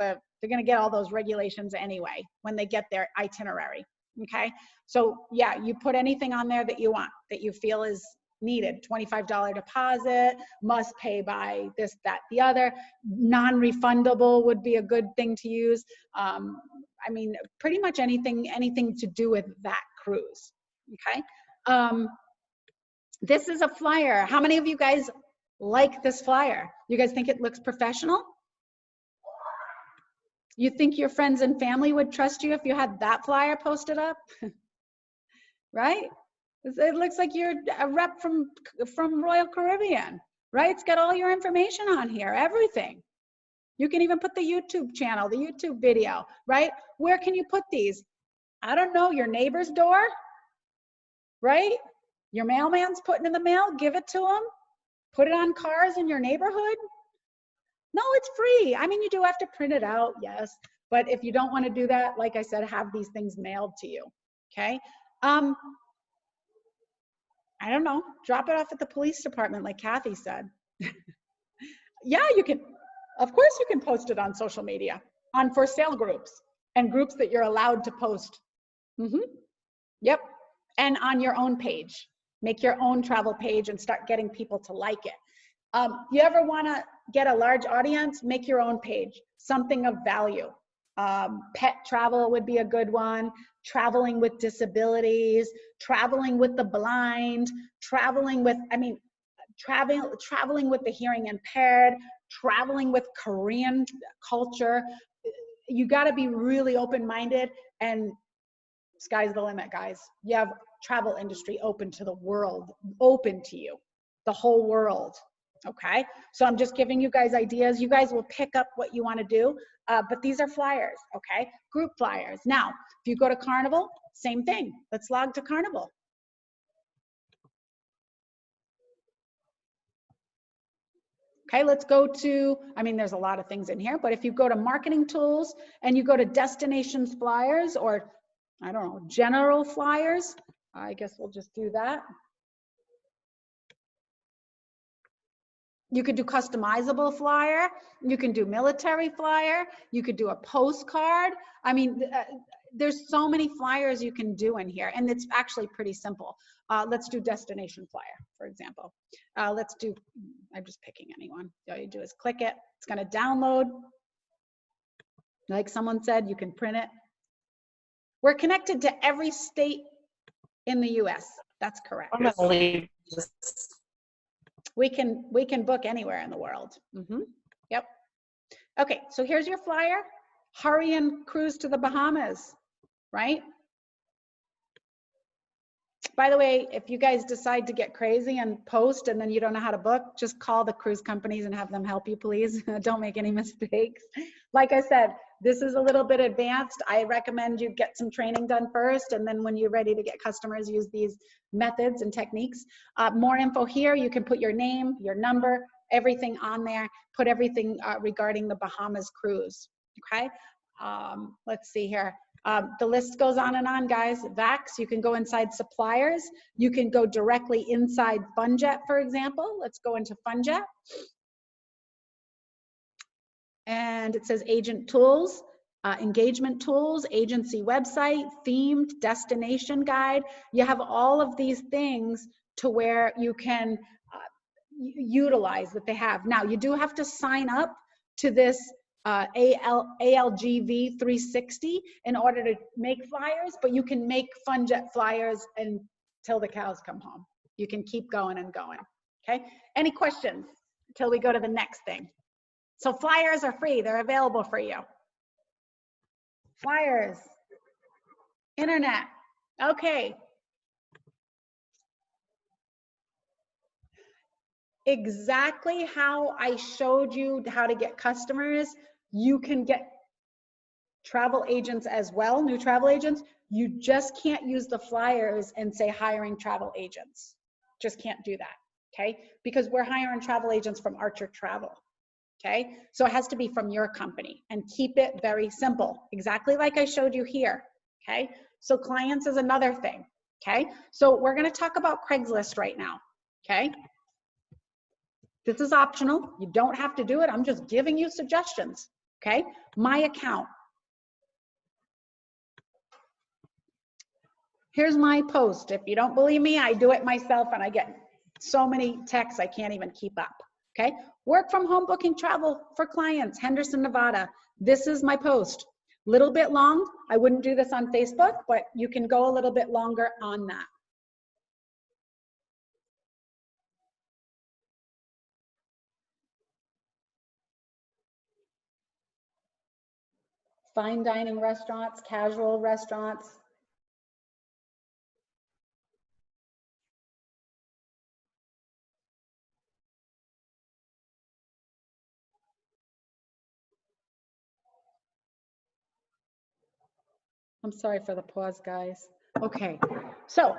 all those regulations anyway when they get their itinerary. Okay. So yeah, you put anything on there that you want, that you feel is needed. $25 deposit, must pay by this, that, the other. Non-refundable would be a good thing to use. I mean, pretty much anything to do with that cruise. Okay. This is a flyer. How many of you guys like this flyer? You guys think it looks professional? You think your friends and family would trust you if you had that flyer posted up? Right? It looks like you're a rep from Royal Caribbean, right? It's got all your information on here, everything. You can even put the YouTube channel, the YouTube video, right? Where can you put these? I don't know, your neighbor's door, right? Your mailman's putting in the mail, give it to them. Put it on cars in your neighborhood. No, it's free. I mean, you do have to print it out, yes. But if you don't want to do that, like I said, have these things mailed to you, okay? I don't know, drop it off at the police department like Kathy said. Yeah, you can, of course you can post it on social media, on for sale groups and groups that you're allowed to post. Yep, and on your own page. Make your own travel page and start getting people to like it. You ever wanna get a large audience? Make your own page, something of value. Pet travel would be a good one. Traveling with disabilities, traveling with the blind, traveling with, I mean, traveling with the hearing impaired, traveling with Korean culture. You got to be really open-minded, and sky's the limit, guys. You have travel industry open to the world, open to you, the whole world. Okay, so I'm just giving you guys ideas. You guys will pick up what you want to do, but these are flyers, okay? Group flyers. Now, if you go to Carnival, same thing. Let's log to Carnival. Okay, let's go to, I mean, there's a lot of things in here, but if you go to marketing tools and you go to destinations flyers, or I don't know, general flyers, I guess we'll just do that. You could do customizable flyer, you can do military flyer, you could do a postcard. I mean, there's so many flyers you can do in here, and it's actually pretty simple. Let's do destination flyer, for example. Let's do, I'm just picking anyone. All you do is click it, it's gonna download. Like someone said, you can print it. We're connected to every state in the US, that's correct. I'm gonna leave this. We can book anywhere in the world. Yep. Okay, so here's your flyer. Hurry and cruise to the Bahamas, right? By the way, if you guys decide to get crazy and post and then you don't know how to book, just call the cruise companies and have them help you, please. Don't make any mistakes. Like I said, this is a little bit advanced. I recommend you get some training done first, and then when you're ready to get customers, use these methods and techniques. More info here. You can put your name, your number, everything on there. Put everything regarding the Bahamas cruise, okay? Let's see here. The list goes on and on, guys. VAX, you can go inside suppliers. You can go directly inside FunJet, for example. Let's go into FunJet. And it says agent tools, engagement tools, agency website, themed, destination guide. You have all of these things to where you can utilize what they have. Now, you do have to sign up to this ALGV 360 in order to make flyers, but you can make FunJet flyers until the cows come home. You can keep going and going, okay? Any questions until we go to the next thing? So flyers are free, they're available for you. Flyers, internet, okay. Exactly how I showed you how to get customers, you can get travel agents as well, new travel agents. You just can't use the flyers and say hiring travel agents. Just can't do that, okay? Because we're hiring travel agents from Archer Travel, okay? So it has to be from your company, and keep it very simple, exactly like I showed you here, okay? So clients is another thing, okay? So we're gonna talk about Craigslist right now, okay? This is optional. You don't have to do it. I'm just giving you suggestions, okay? My account. Here's my post. If you don't believe me, I do it myself, and I get so many texts I can't even keep up, okay? Work from home booking travel for clients, Henderson, Nevada. This is my post. Little bit long. I wouldn't do this on Facebook, but you can go a little bit longer on that. Fine dining restaurants, casual restaurants. I'm sorry for the pause, guys. Okay, so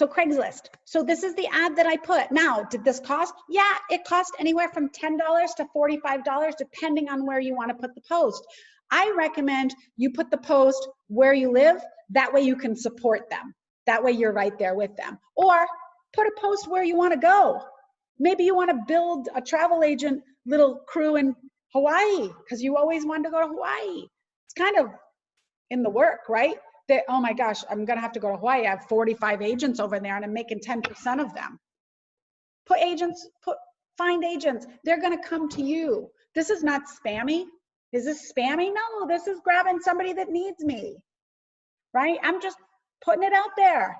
Craigslist. So this is the ad that I put. Now, did this cost? Yeah, it cost anywhere from $10 to $45, depending on where you want to put the post. I recommend you put the post where you live. That way you can support them. That way you're right there with them. Or put a post where you want to go. Maybe you want to build a travel agent little crew in Hawaii because you always wanted to go to Hawaii. It's kind of in the work, right? That, oh my gosh, I'm gonna have to go to Hawaii. I have 45 agents over there and I'm making 10% of them. Find agents. They're gonna come to you. This is not spammy. Is this spammy? No, this is grabbing somebody that needs me, right? I'm just putting it out there.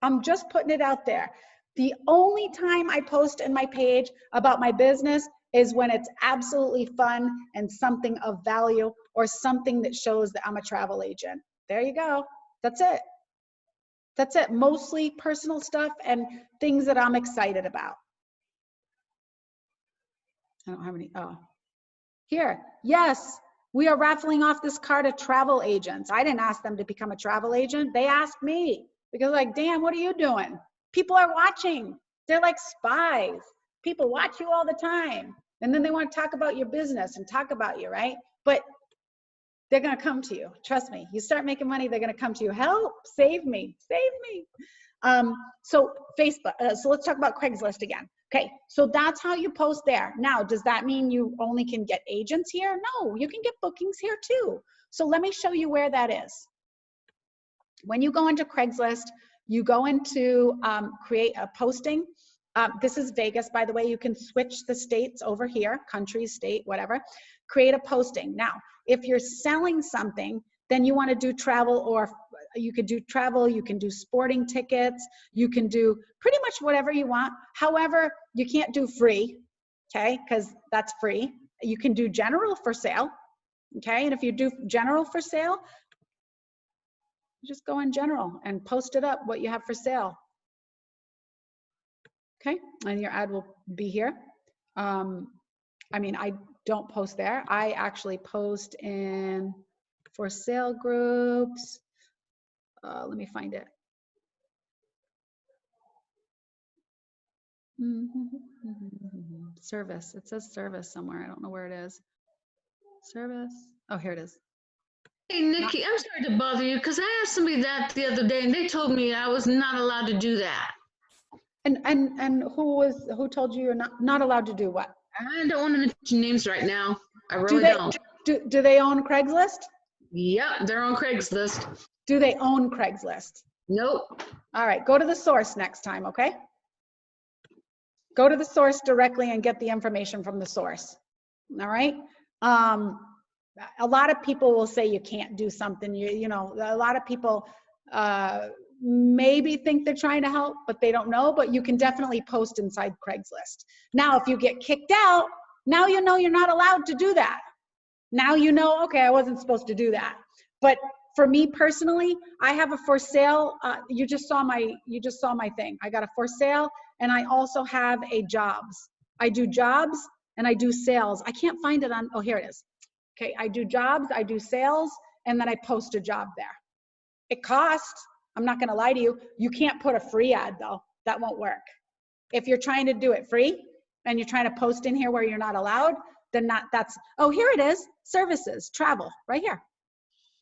I'm just putting it out there. The only time I post in my page about my business is when it's absolutely fun and something of value or something that shows that I'm a travel agent. There you go. That's it. That's it. Mostly personal stuff and things that I'm excited about. I don't have any. Oh, here. Yes, we are raffling off this card to travel agents. I didn't ask them to become a travel agent. They asked me because, like, Dan, what are you doing? People are watching. They're like spies. People watch you all the time. And then they want to talk about your business and talk about you, right? But they're going to come to you. Trust me. You start making money, they're going to come to you. Help, save me, save me. So Facebook, so let's talk about Craigslist again. Okay, so that's how you post there. Now, does that mean you only can get agents here? No, you can get bookings here too. So let me show you where that is. When you go into Craigslist, you go into create a posting. This is Vegas, by the way. You can switch the states over here, country, state, whatever. Create a posting. Now, if you're selling something, then you want to do travel, or you could do travel, you can do sporting tickets, you can do pretty much whatever you want. However, you can't do free, okay, because that's free. You can do general for sale, okay, and if you do general for sale, just go in general and post it up, what you have for sale. Okay, and your ad will be here. I mean, I don't post there. I actually post in for sale groups. Let me find it. Service. It says service somewhere. I don't know where it is. Service. Oh, here it is. Hey, Nikki, I'm sorry to bother you because I asked somebody that the other day and they told me I was not allowed to do that. And who told you you're not allowed to do what? I don't want to mention names right now. I really don't. Do they own Craigslist? Yep, they're on Craigslist. Do they own Craigslist? Nope. All right, go to the source next time, okay? Go to the source directly and get the information from the source. All right? A lot of people will say you can't do something. You know, a lot of people maybe think they're trying to help, but they don't know. But you can definitely post inside Craigslist. Now, if you get kicked out, now you know you're not allowed to do that. Now you know, okay, I wasn't supposed to do that. But for me personally, I have a for sale. You just saw my thing. I got a for sale, and I also have a jobs. I do jobs and I do sales. I can't find it on. Oh, here it is. Okay, I do jobs, I do sales, and then I post a job there. It costs. I'm not going to lie to you. You can't put a free ad though. That won't work. If you're trying to do it free and you're trying to post in here where you're not allowed, then that's. Oh, here it is. Services, travel, right here.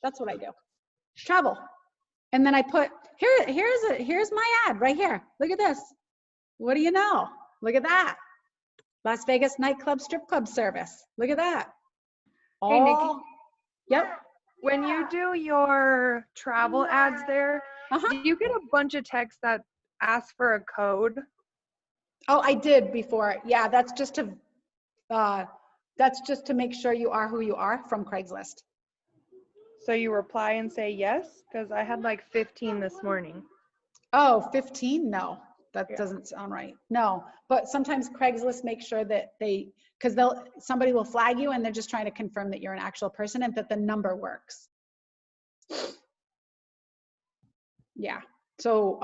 That's what I do. Travel. And then I put, here's my ad right here. Look at this. What do you know? Look at that. Las Vegas nightclub strip club service. Look at that. Hey, Nikki. Yep. When you do your travel ads there, do you get a bunch of texts that ask for a code? Oh, I did before. Yeah, that's just to make sure you are who you are from Craigslist. So you reply and say yes? Because I had like 15 this morning. Oh, 15? No, that doesn't sound right. No, but sometimes Craigslist makes sure that because somebody will flag you and they're just trying to confirm that you're an actual person and that the number works. Yeah. So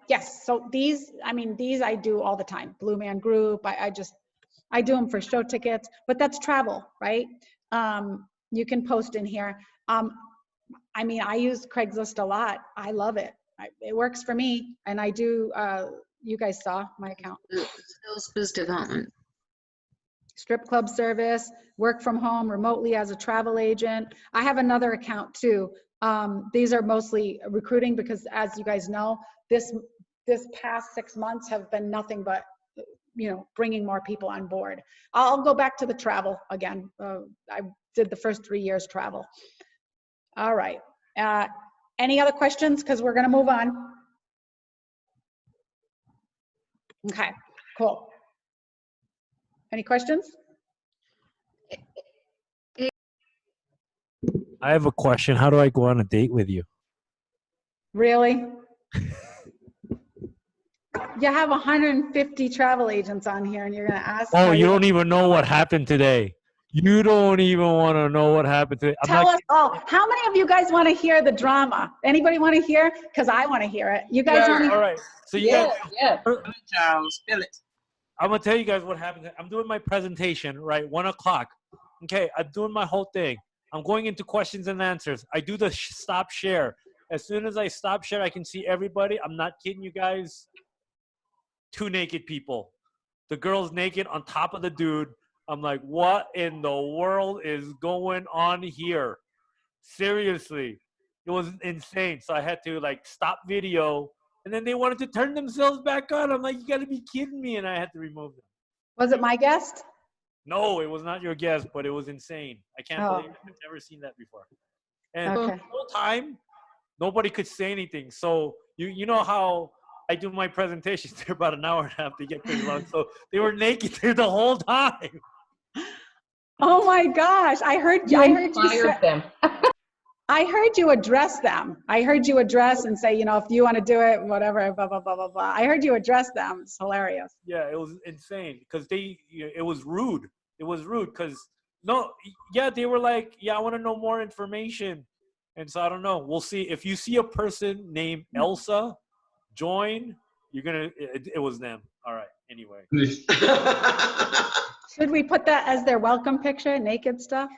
yes. So these I do all the time. Blue Man Group. I do them for show tickets, but that's travel, right? You can post in here. I mean, I use Craigslist a lot. I love it. It works for me. And I do, you guys saw my account. Sales biz development. Strip club service, work from home remotely as a travel agent. I have another account too. These are mostly recruiting because as you guys know, this past 6 months have been nothing but, you know, bringing more people on board. I'll go back to the travel again. I did the first 3 years travel. All right. Any other questions? Because we're going to move on. Okay, cool. Any questions? I have a question. How do I go on a date with you? Really? You have 150 travel agents on here and you're going to ask. Oh, you don't even know what happened today. You don't even want to know what happened today. Tell us all. How many of you guys want to hear the drama? Anybody want to hear? Because I want to hear it. You guys want to? All right. So you guys. Yeah. Charles, spill it. I'm going to tell you guys what happened. I'm doing my presentation, right? 1 o'clock. Okay. I'm doing my whole thing. I'm going into questions and answers. I do the stop share. As soon as I stop share, I can see everybody. I'm not kidding you guys. 2 naked people. The girl's naked on top of the dude. I'm like, what in the world is going on here? Seriously. It was insane. So I had to like stop video. And then they wanted to turn themselves back on. I'm like, you got to be kidding me. And I had to remove them. Was it my guest? No, it was not your guess, but it was insane. I can't believe it. I've never seen that before. And the whole time, nobody could say anything. So you know how I do my presentations. They're about an hour and a half. They get pretty long. So they were naked there the whole time. Oh my gosh. I heard you address them. I heard you address and say, you know, if you want to do it, whatever, blah, blah, blah, blah, blah. I heard you address them. It's hilarious. Yeah, it was insane because it was rude. It was rude because they were like, yeah, I want to know more information. And so I don't know. We'll see. If you see a person named Elsa join, it was them. All right. Anyway. Should we put that as their welcome picture, naked stuff?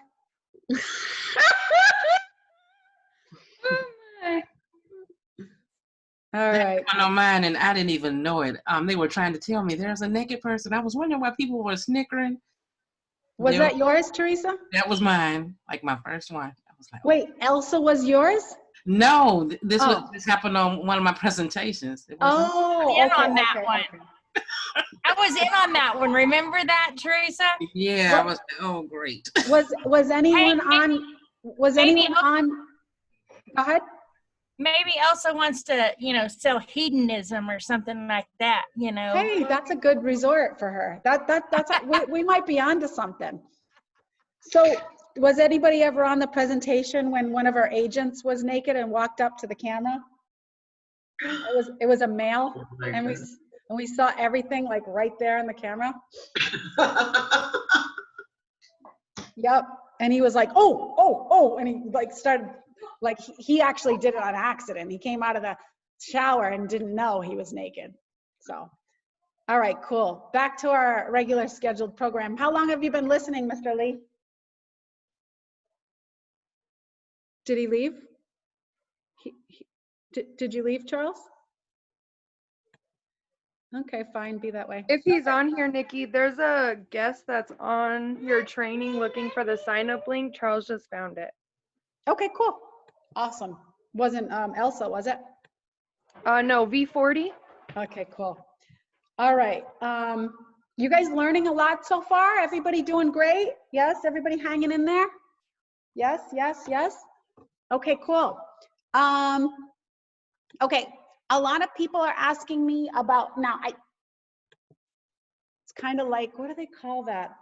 All right. On mine, and I didn't even know it. They were trying to tell me there's a naked person. I was wondering why people were snickering. Was that yours, Teresa? That was mine, like my first one. I was like, wait, Elsa was yours? No, this happened on one of my presentations. On that one. I was in on that one. Remember that, Teresa? Yeah, I was. Oh, great. Was anyone on? Was anyone on? Go ahead. Maybe Elsa wants to, sell hedonism or something like that. Hey, that's a good resort for her. We might be onto something. So, was anybody ever on the presentation when one of our agents was naked and walked up to the camera? It was a male, and we saw everything like right there in the camera. Yep. And he was like, oh, and he like started, like he actually did it on accident. He came out of the shower and didn't know he was naked. So, all right, cool. Back to our regular scheduled program. How long have you been listening, Mr. Lee? Did he leave? Did you leave, Charles? Okay, fine, be that way. If he's on here, Nikki, there's a guest that's on your training looking for the sign up link. Charles just found it. Okay, cool. Awesome. Wasn't Elsa, was it? No, V40. Okay, cool. All right. You guys learning a lot so far? Everybody doing great? Yes, everybody hanging in there? Yes, yes, yes. Okay, cool. Okay. A lot of people are asking me about, it's kind of like, what do they call that?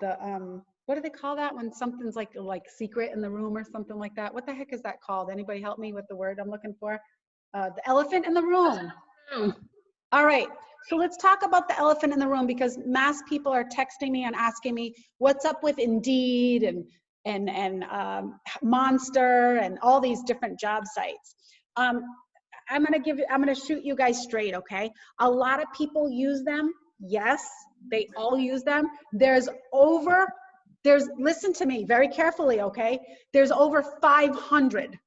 What do they call that when something's like secret in the room or something like that? What the heck is that called? Anybody help me with the word I'm looking for? The elephant in the room. All right, so let's talk about the elephant in the room because mass people are texting me and asking me what's up with Indeed and Monster and all these different job sites. I'm gonna shoot you guys straight, okay? A lot of people use them. Yes, they all use them. Listen to me very carefully, okay? There's over 500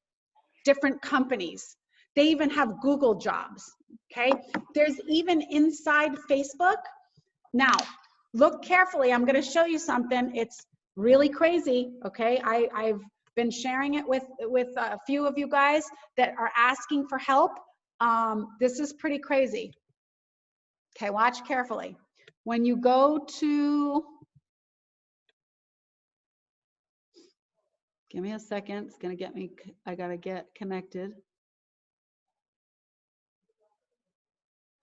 different companies. They even have Google Jobs, okay? There's even inside Facebook. Now, look carefully. I'm going to show you something. It's really crazy, okay? I've been sharing it with a few of you guys that are asking for help. This is pretty crazy. Okay, watch carefully. When you go to, give me a second. It's going to get me, I got to get connected.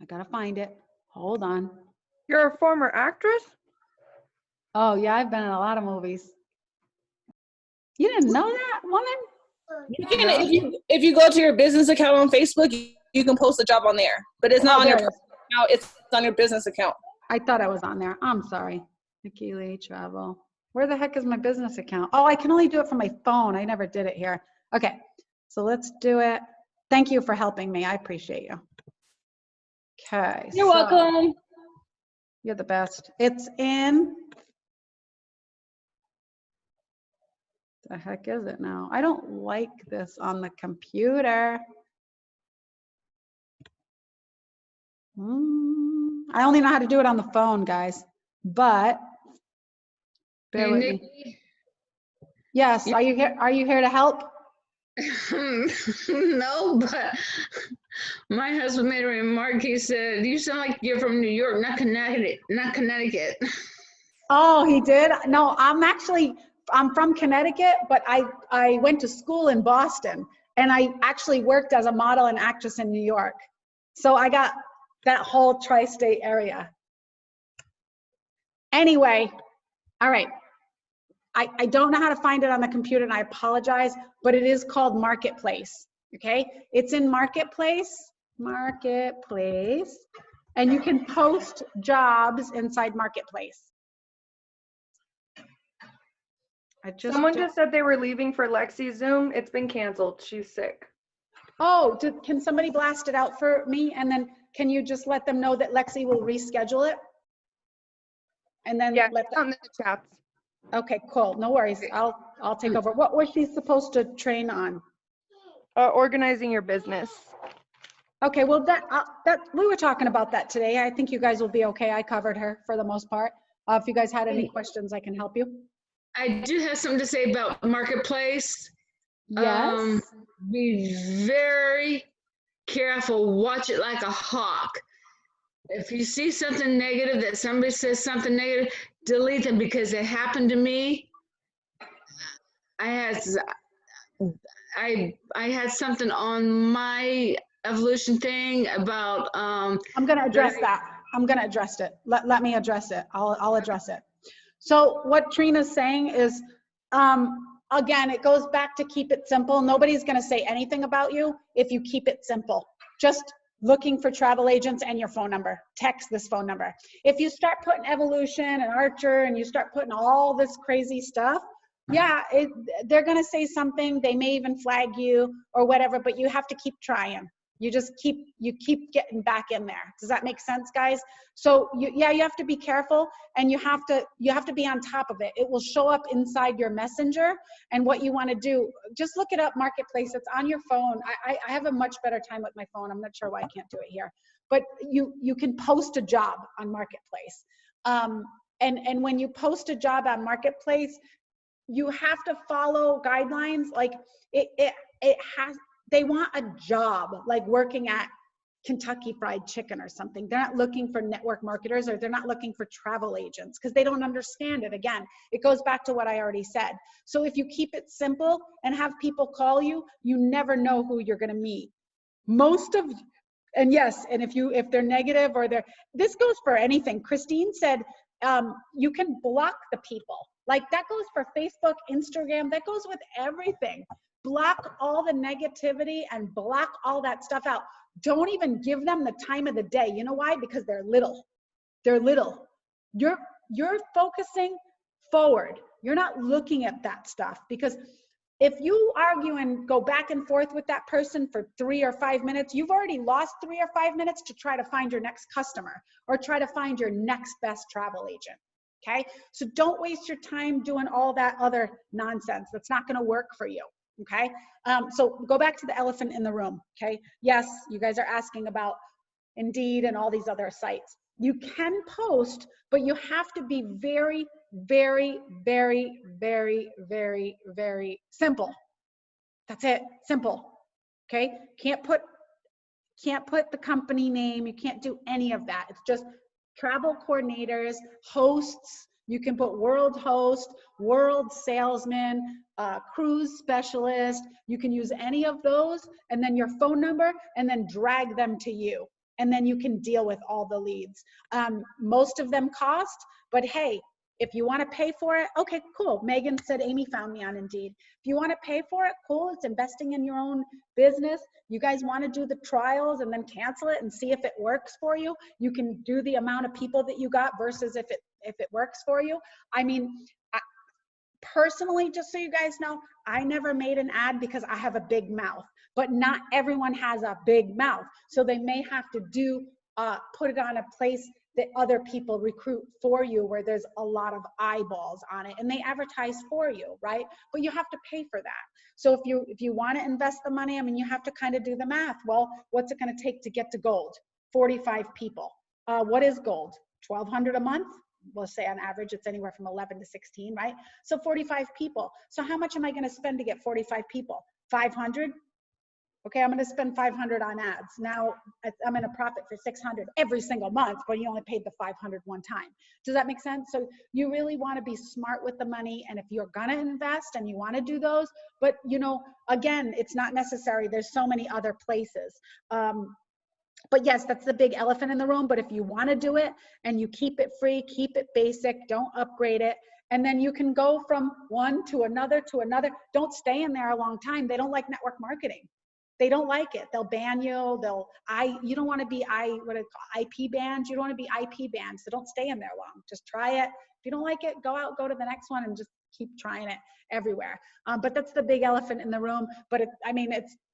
I got to find it. Hold on. You're a former actress? Oh, yeah, I've been in a lot of movies. You didn't know that, woman? You can, if you go to your business account on Facebook, you can post a job on there, but it's not on your personal account, it's on your business account. I thought I was on there. I'm sorry. Nikki Lee Travel. Where the heck is my business account? Oh, I can only do it from my phone. I never did it here. Okay, so let's do it. Thank you for helping me. I appreciate you. Okay. You're welcome. You're the best. It's in. The heck is it now? I don't like this on the computer. I only know how to do it on the phone, guys, but bear with me. Yes, are you here? Are you here to help? No, but my husband made a remark. He said, "You sound like you're from New York, not Connecticut." Oh, he did? No, I'm from Connecticut, but I went to school in Boston, and I actually worked as a model and actress in New York. So I got that whole tri-state area. Anyway, all right. I don't know how to find it on the computer, and I apologize, but it is called Marketplace, okay? It's in Marketplace, and you can post jobs inside Marketplace. Someone just said they were leaving for Lexi's Zoom. It's been canceled. She's sick. Oh, can somebody blast it out for me? And then can you just let them know that Lexi will reschedule it? And then let them on the chats. Okay, cool. No worries. I'll take over. What was she supposed to train on? Organizing your business. Okay, well that we were talking about that today. I think you guys will be okay. I covered her for the most part. If you guys had any questions, I can help you. I do have something to say about Marketplace. Yes. Be very careful. Watch it like a hawk. If you see something negative, that somebody says something negative, delete them, because it happened to me. I had something on my evolution thing about I'm going to address that. I'm going to address it. Let me address it. I'll address it. So what Trina's saying is, again, it goes back to keep it simple. Nobody's going to say anything about you if you keep it simple. Just looking for travel agents and your phone number. Text this phone number. If you start putting evolution and Archer and you start putting all this crazy stuff, yeah, they're going to say something. They may even flag you or whatever, but you have to keep trying. You just keep getting back in there. Does that make sense, guys? So you have to be careful, and you have to be on top of it. It will show up inside your messenger, and what you want to do, just look it up, Marketplace. It's on your phone. I have a much better time with my phone. I'm not sure why I can't do it here, but you can post a job on Marketplace. And when you post a job on Marketplace, you have to follow guidelines. Like they want a job, like working at Kentucky Fried Chicken or something. They're not looking for network marketers, or they're not looking for travel agents, because they don't understand it. Again, it goes back to what I already said. So if you keep it simple and have people call you, you never know who you're going to meet. And yes, and if they're negative or this goes for anything. Christine said, you can block the people. Like that goes for Facebook, Instagram, that goes with everything. Block all the negativity and block all that stuff out. Don't even give them the time of the day. You know why? Because they're little. They're little. You're focusing forward. You're not looking at that stuff, because if you argue and go back and forth with that person for 3 or 5 minutes, you've already lost 3 or 5 minutes to try to find your next customer or try to find your next best travel agent. Okay? So don't waste your time doing all that other nonsense. That's not going to work for you. okay? So go back to the elephant in the room, okay? Yes, you guys are asking about Indeed and all these other sites. You can post, but you have to be very, very, very, very, very, very simple. That's it, simple, okay? Can't put the company name, you can't do any of that. It's just travel coordinators, hosts. You can put world host, world salesman, cruise specialist. You can use any of those, and then your phone number, and then drag them to you. And then you can deal with all the leads. Most of them cost, but hey, if you want to pay for it, okay, cool. Megan said Amy found me on Indeed. If you want to pay for it, cool. It's investing in your own business. You guys want to do the trials and then cancel it and see if it works for you. You can do the amount of people that you got versus if it works for you. I mean, personally, just so you guys know, I never made an ad because I have a big mouth, but not everyone has a big mouth. So they may have to put it on a place that other people recruit for you, where there's a lot of eyeballs on it, and they advertise for you, right? But you have to pay for that. So if you want to invest the money, I mean, you have to kind of do the math. Well, what's it going to take to get to gold? 45 people. What is gold? 1,200 a month? We'll say on average, it's anywhere from 11 to 16, right? So 45 people. So how much am I going to spend to get 45 people? 500? Okay, I'm going to spend 500 on ads. Now I'm in a profit for 600 every single month, but you only paid the 500 one time. Does that make sense? So you really want to be smart with the money. And if you're going to invest and you want to do those, but you know, again, it's not necessary. There's so many other places. But yes, that's the big elephant in the room. But if you want to do it and you keep it free, keep it basic, don't upgrade it. And then you can go from one to another to another. Don't stay in there a long time. They don't like network marketing. They don't like it. They'll ban you. You don't want to be IP banned. You don't want to be IP banned. So don't stay in there long. Just try it. If you don't like it, go out, go to the next one, and just keep trying it everywhere. But that's the big elephant in the room. But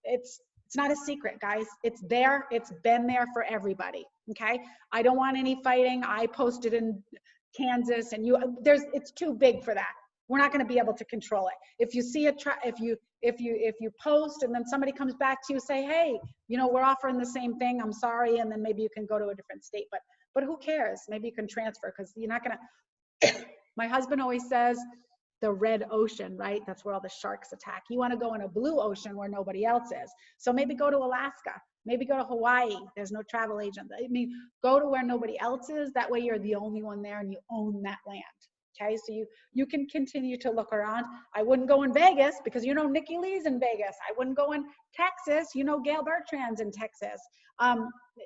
it's not a secret, guys. It's there. It's been there for everybody. Okay. I don't want any fighting. I posted in Kansas, and it's too big for that. We're not going to be able to control it. If you see if you post and then somebody comes back to you, say, hey, you know, we're offering the same thing, I'm sorry, and then maybe you can go to a different state. But who cares? Maybe you can transfer, because you're not going to. My husband always says the red ocean, right? That's where all the sharks attack. You want to go in a blue ocean where nobody else is. So maybe go to Alaska. Maybe go to Hawaii. There's no travel agent. I mean, go to where nobody else is. That way you're the only one there and you own that land. Okay, so you can continue to look around. I wouldn't go in Vegas because you know Nikki Lee's in Vegas. I wouldn't go in Texas. You know Gail Bertrand's in Texas.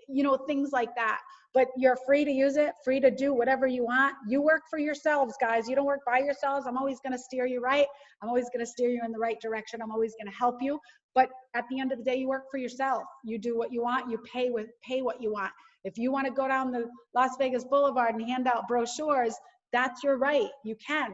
You know, things like that. But you're free to use it, free to do whatever you want. You work for yourselves, guys. You don't work by yourselves. I'm always going to steer you right. I'm always going to steer you in the right direction. I'm always going to help you. But at the end of the day, you work for yourself. You do what you want. You pay what you want. If you want to go down the Las Vegas Boulevard and hand out brochures, that's your right. You can.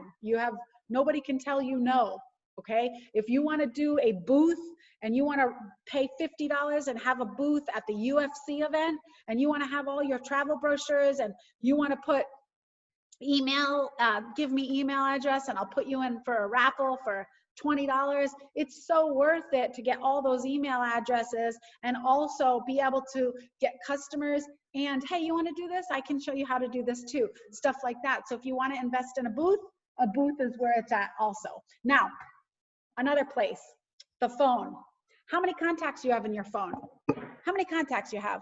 Nobody can tell you no. Okay. If you want to do a booth and you want to pay $50 and have a booth at the UFC event, and you want to have all your travel brochures, and you want to put give me email address and I'll put you in for a raffle for $20. It's so worth it to get all those email addresses and also be able to get customers. And hey, you want to do this? I can show you how to do this too. Stuff like that. So if you want to invest in a booth is where it's at also. Now, another place, the phone. How many contacts do you have in your phone? How many contacts you have?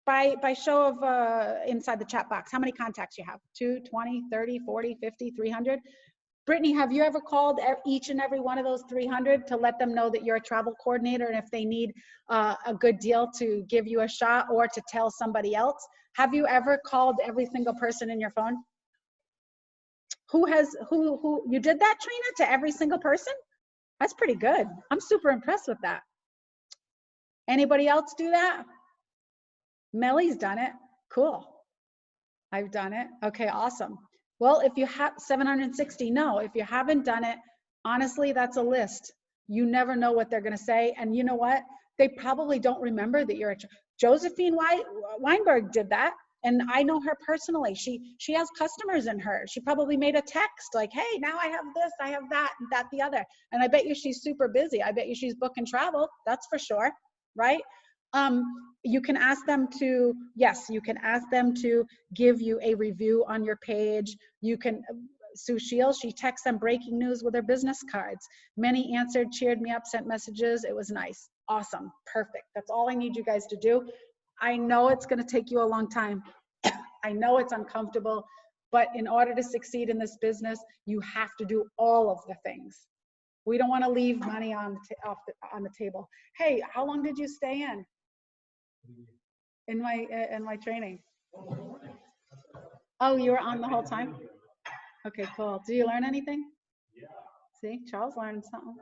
By show of inside the chat box, how many contacts you have? 2, 20, 30, 40, 50, 300? Brittany, have you ever called each and every one of those 300 to let them know that you're a travel coordinator, and if they need a good deal to give you a shot or to tell somebody else? Have you ever called every single person in your phone? Who you did that, Trina, to every single person? That's pretty good. I'm super impressed with that. Anybody else do that? Melly's done it. Cool. I've done it. Okay, awesome. Well, if you have 760, no. If you haven't done it, honestly, that's a list. You never know what they're going to say. And you know what? They probably don't remember that you're Josephine Weinberg did that. And I know her personally. She has customers in her. She probably made a text like, hey, now I have this, I have that, and that, the other. And I bet you she's super busy. I bet you she's booking travel. That's for sure, right? You can ask them to, yes, you can ask them to give you a review on your page. You can, Sue Shields, she texts them breaking news with her business cards. Many answered, cheered me up, sent messages. It was nice. Awesome. Perfect. That's all I need you guys to do. I know it's going to take you a long time. I know it's uncomfortable, but in order to succeed in this business, you have to do all of the things. We don't want to leave money on the table. Hey, how long did you stay in my training? Oh, you were on the whole time? Okay, cool. Did you learn anything? Yeah. See, Charles learned something.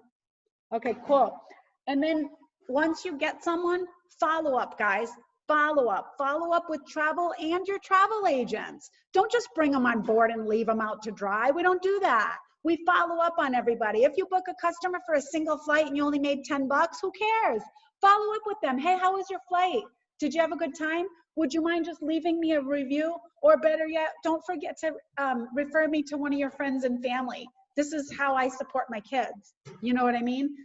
Okay, cool. And then once you get someone, follow up, guys. Follow up with travel and your travel agents. Don't just bring them on board and leave them out to dry. We don't do that. We follow up on everybody. If you book a customer for a single flight and you only made $10, who cares? Follow up with them. Hey, how was your flight? Did you have a good time? Would you mind just leaving me a review? Or better yet, don't forget to refer me to one of your friends and family. This is how I support my kids. You know what I mean?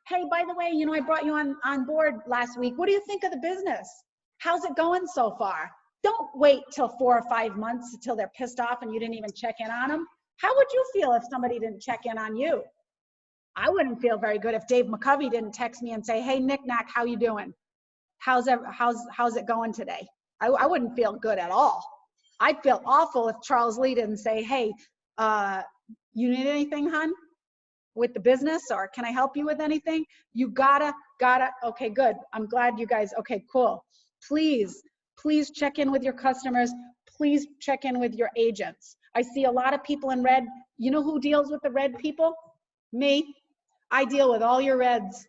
Hey, by the way, you know, I brought you on board last week. What do you think of the business? How's it going so far? Don't wait till 4 or 5 months until they're pissed off and you didn't even check in on them. How would you feel if somebody didn't check in on you? I wouldn't feel very good if Dave McCovey didn't text me and say, hey, Nick Nack, how you doing? How's it going today? I wouldn't feel good at all. I'd feel awful if Charles Lee didn't say, hey, you need anything, hon? With the business, or can I help you with anything? You gotta, okay, good. I'm glad you guys, okay, cool. Please check in with your customers. Please check in with your agents. I see a lot of people in red. You know who deals with the red people? Me. I deal with all your reds.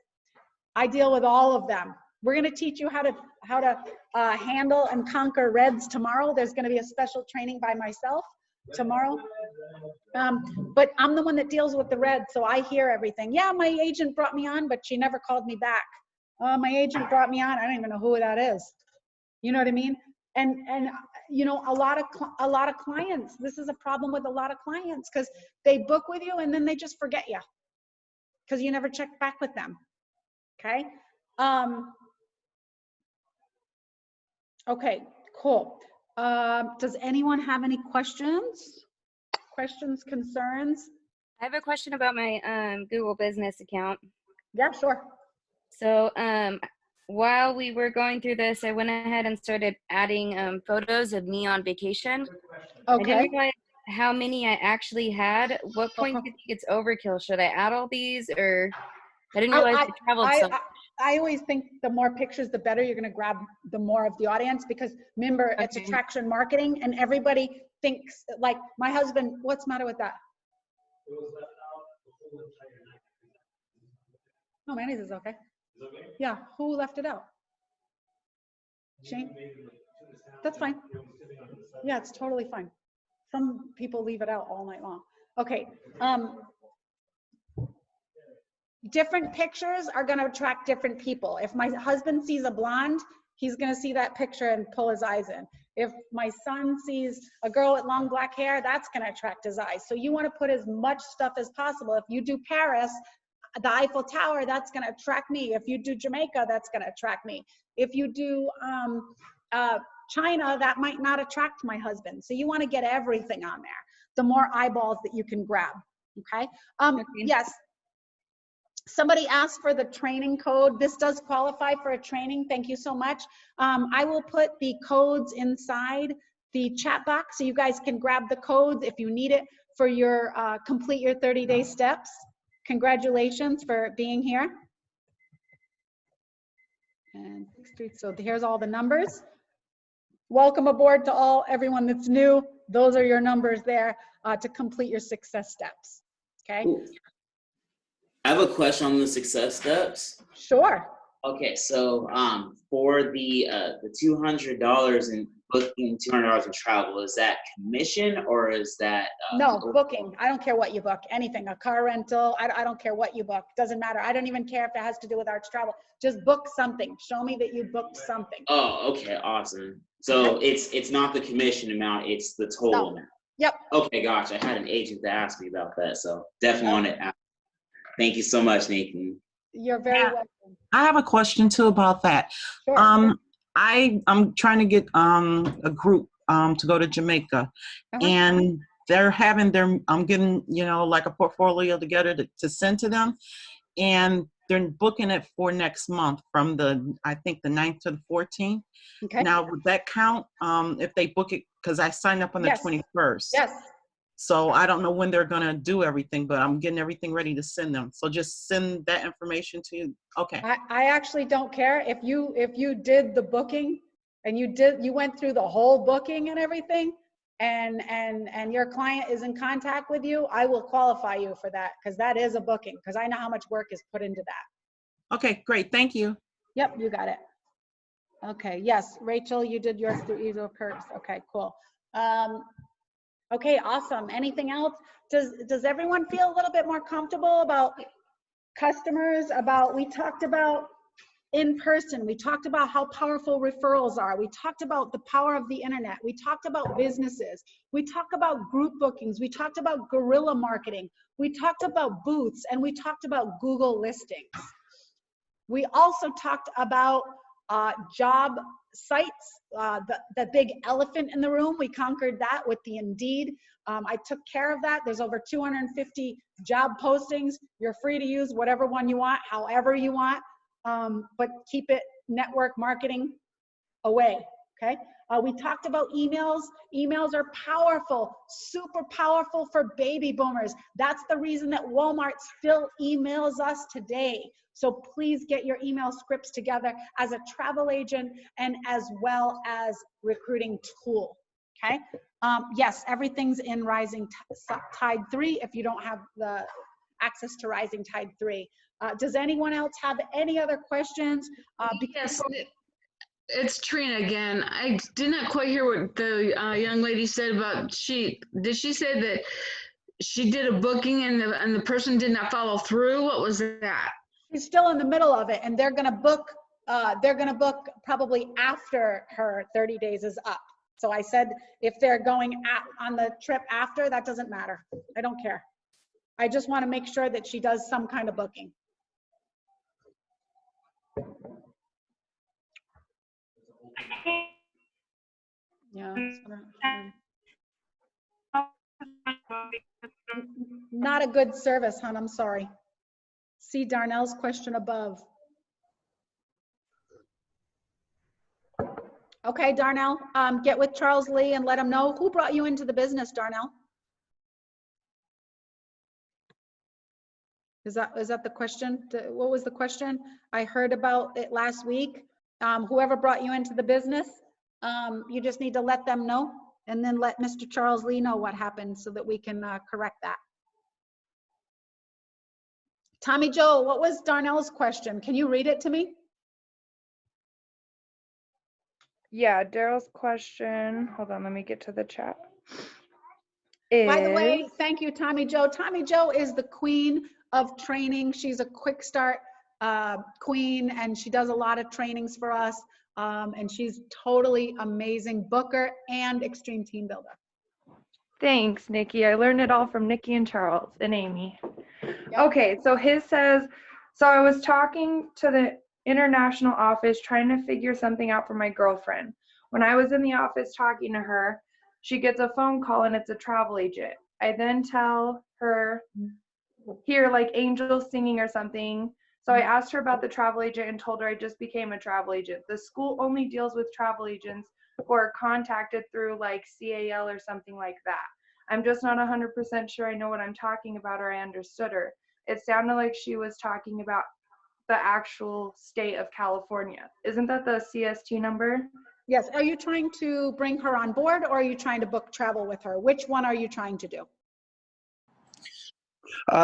I deal with all of them. We're gonna teach you how to handle and conquer reds tomorrow. There's gonna be a special training by myself tomorrow. But I'm the one that deals with the red, so I hear everything. Yeah, my agent brought me on, but she never called me back. My agent brought me on. I don't even know who that is. You know what I mean? And you know, a lot of clients. This is a problem with a lot of clients because they book with you and then they just forget you because you never check back with them. Okay. Okay. Cool. Does anyone have any questions? Questions, concerns? I have a question about my Google business account. Yeah, sure. So while we were going through this, I went ahead and started adding photos of me on vacation. Okay. I didn't realize how many I actually had. What point do you think it's overkill? Should I add all these, or I didn't realize I traveled so much. I always think the more pictures, the better. You're going to grab the more of the audience because remember, it's attraction marketing and everybody thinks like my husband, what's the matter with that? No, mayonnaise is okay. Yeah, who left it out? Shane? That's fine. Yeah, it's totally fine. Some people leave it out all night long. Okay. Different pictures are going to attract different people. If my husband sees a blonde, he's going to see that picture and pull his eyes in. If my son sees a girl with long black hair, that's going to attract his eyes. So you want to put as much stuff as possible. If you do Paris, the Eiffel Tower, that's going to attract me. If you do Jamaica, that's going to attract me. If you do China, that might not attract my husband. So you want to get everything on there. The more eyeballs that you can grab. Okay. Yes. Somebody asked for the training code. This does qualify for a training. Thank you so much. I will put the codes inside the chat box so you guys can grab the codes if you need it for your complete your 30-day steps. Congratulations for being here. And so here's all the numbers. Welcome aboard to everyone that's new. Those are your numbers there to complete your success steps. Okay. Ooh. I have a question on the success steps. Sure. Okay, so for the $200 in booking, $200 in travel, is that commission or is that? No, booking. I don't care what you book. Anything, a car rental. I don't care what you book. Doesn't matter. I don't even care if it has to do with Arch Travel. Just book something. Show me that you booked something. Oh, okay, awesome. So it's not the commission amount, it's the total amount. Yep. Okay, gotcha. I had an agent that asked me about that, so definitely want to ask. Thank you so much, Nathan. You're very welcome. I have a question too about that. Sure. I'm trying to get a group to go to Jamaica, and they're having I'm getting like a portfolio together to send to them, and they're booking it for next month from I think the 9th to the 14th. Okay. Now, would that count if they book it? Because I signed up on the 21st. Yes. So I don't know when they're going to do everything, but I'm getting everything ready to send them. So just send that information to you. Okay. I actually don't care if you did the booking and you went through the whole booking and everything, and your client is in contact with you, I will qualify you for that, because that is a booking, because I know how much work is put into that. Okay, great. Thank you. Yep, you got it. Okay, yes, Rachel, you did yours through Ezo Perks. Okay, cool. Okay, awesome. Anything else? Does everyone feel a little bit more comfortable about customers? We talked about in person. We talked about how powerful referrals are. We talked about the power of the internet. We talked about businesses. We talked about group bookings. We talked about guerrilla marketing. We talked about booths, and we talked about Google listings. We also talked about job sites, the big elephant in the room. We conquered that with the Indeed. I took care of that. There's over 250 job postings. You're free to use whatever one you want, however you want, but keep it network marketing away, okay? We talked about emails. Emails are powerful, super powerful for baby boomers. That's the reason that Walmart still emails us today. So please get your email scripts together as a travel agent and as well as recruiting tool, okay? Yes, everything's in Rising Tide 3 if you don't have the access to Rising Tide 3. Does anyone else have any other questions? Yes, it's Trina again. I did not quite hear what the young lady said about did she say that she did a booking and the person did not follow through? What was that? She's still in the middle of it, and they're gonna book probably after her 30 days is up. So I said, if they're going on the trip after, that doesn't matter. I don't care. I just want to make sure that she does some kind of booking. Yeah. Not a good service, hon. I'm sorry. See Darnell's question above. Okay, Darnell, get with Charles Lee and let him know. Who brought you into the business, Darnell? Is that the question? What was the question? I heard about it last week. Whoever brought you into the business, you just need to let them know, and then let Mr. Charles Lee know what happened so that we can correct that. Tommy Joe, what was Darnell's question? Can you read it to me? Yeah, Daryl's question, hold on, let me get to the chat. By the way, thank you, Tommy Joe. Tommy Joe is the queen of training. She's a quick start queen, and she does a lot of trainings for us. And she's totally amazing booker and extreme team builder. Thanks, Nikki. I learned it all from Nikki and Charles and Amy. Yep. Okay, so his says, so I was talking to the international office trying to figure something out for my girlfriend. When I was in the office talking to her, she gets a phone call and it's a travel agent. I then tell her, hear like angels singing or something. So I asked her about the travel agent and told her I just became a travel agent. The school only deals with travel agents who are contacted through like CAL or something like that. I'm just not 100% sure I know what I'm talking about or I understood her. It sounded like she was talking about the actual state of California. Isn't that the CST number? Yes. Are you trying to bring her on board, or are you trying to book travel with her? Which one are you trying to do?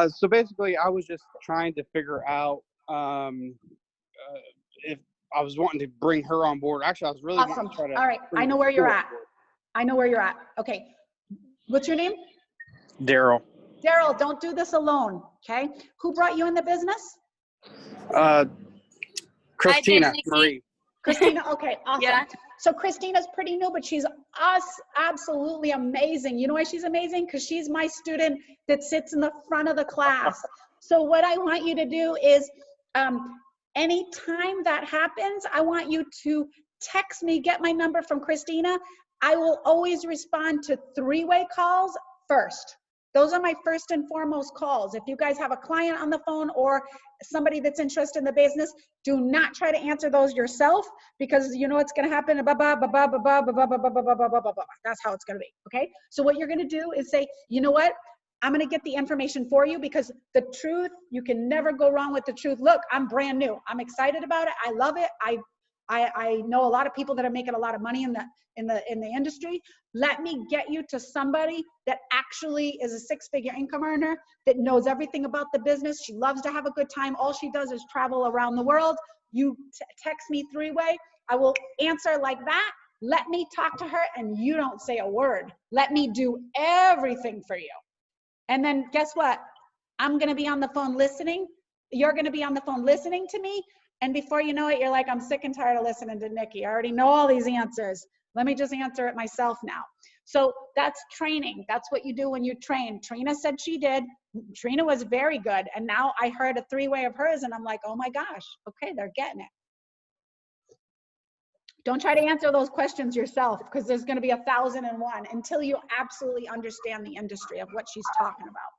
So basically, I was just trying to figure out if I was wanting to bring her on board. Actually, I was really awesome. wanting to try to. All right, I know where you're at. I know where you're at. Okay. What's your name? Daryl. Daryl, don't do this alone, okay? Who brought you in the business? Christina Marie. Christina, okay, awesome. Yeah. So Christina's pretty new, but she's absolutely amazing. You know why she's amazing? Because she's my student that sits in the front of the class. So what I want you to do is, anytime that happens, I want you to text me, get my number from Christina. I will always respond to three-way calls first. Those are my first and foremost calls. If you guys have a client on the phone or somebody that's interested in the business, do not try to answer those yourself, because you know what's going to happen. That's how it's going to be. Okay. So what you're going to do is say, you know what? I'm going to get the information for you, because the truth, you can never go wrong with the truth. Look, I'm brand new. I'm excited about it. I love it. I know a lot of people that are making a lot of money in the industry. Let me get you to somebody that actually is a six-figure income earner, that knows everything about the business. She loves to have a good time. All she does is travel around the world. You text me three-way. I will answer like that. Let me talk to her, and you don't say a word. Let me do everything for you. And then guess what? I'm going to be on the phone listening. You're going to be on the phone listening to me. And before you know it, you're like, I'm sick and tired of listening to Nikki. I already know all these answers. Let me just answer it myself now. So that's training. That's what you do when you train. Trina said she did. Trina was very good. And now I heard a three-way of hers, and I'm like, oh my gosh, okay, they're getting it. Don't try to answer those questions yourself, because there's going to be 1,001 until you absolutely understand the industry of what she's talking about.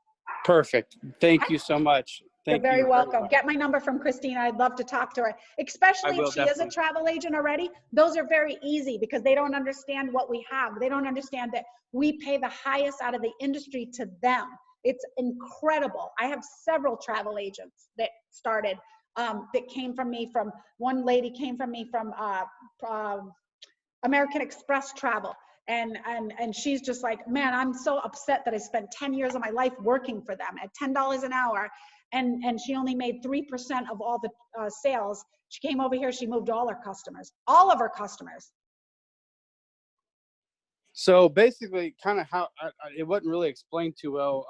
Perfect. Thank you so much. You're Thank very you. welcome. Get my number from Christina. I'd love to talk to her, especially if she is a travel agent already. Those are very easy, because they don't understand what we have. They don't understand that we pay the highest out of the industry to them. It's incredible. I have several travel agents that started, that came from me. From one lady came from me from American Express Travel. And she's just like, man, I'm so upset that I spent 10 years of my life working for them at $10 an hour. And she only made 3% of all the sales. She came over here, she moved all her customers, all of her customers. So basically, kind of how it wasn't really explained too well.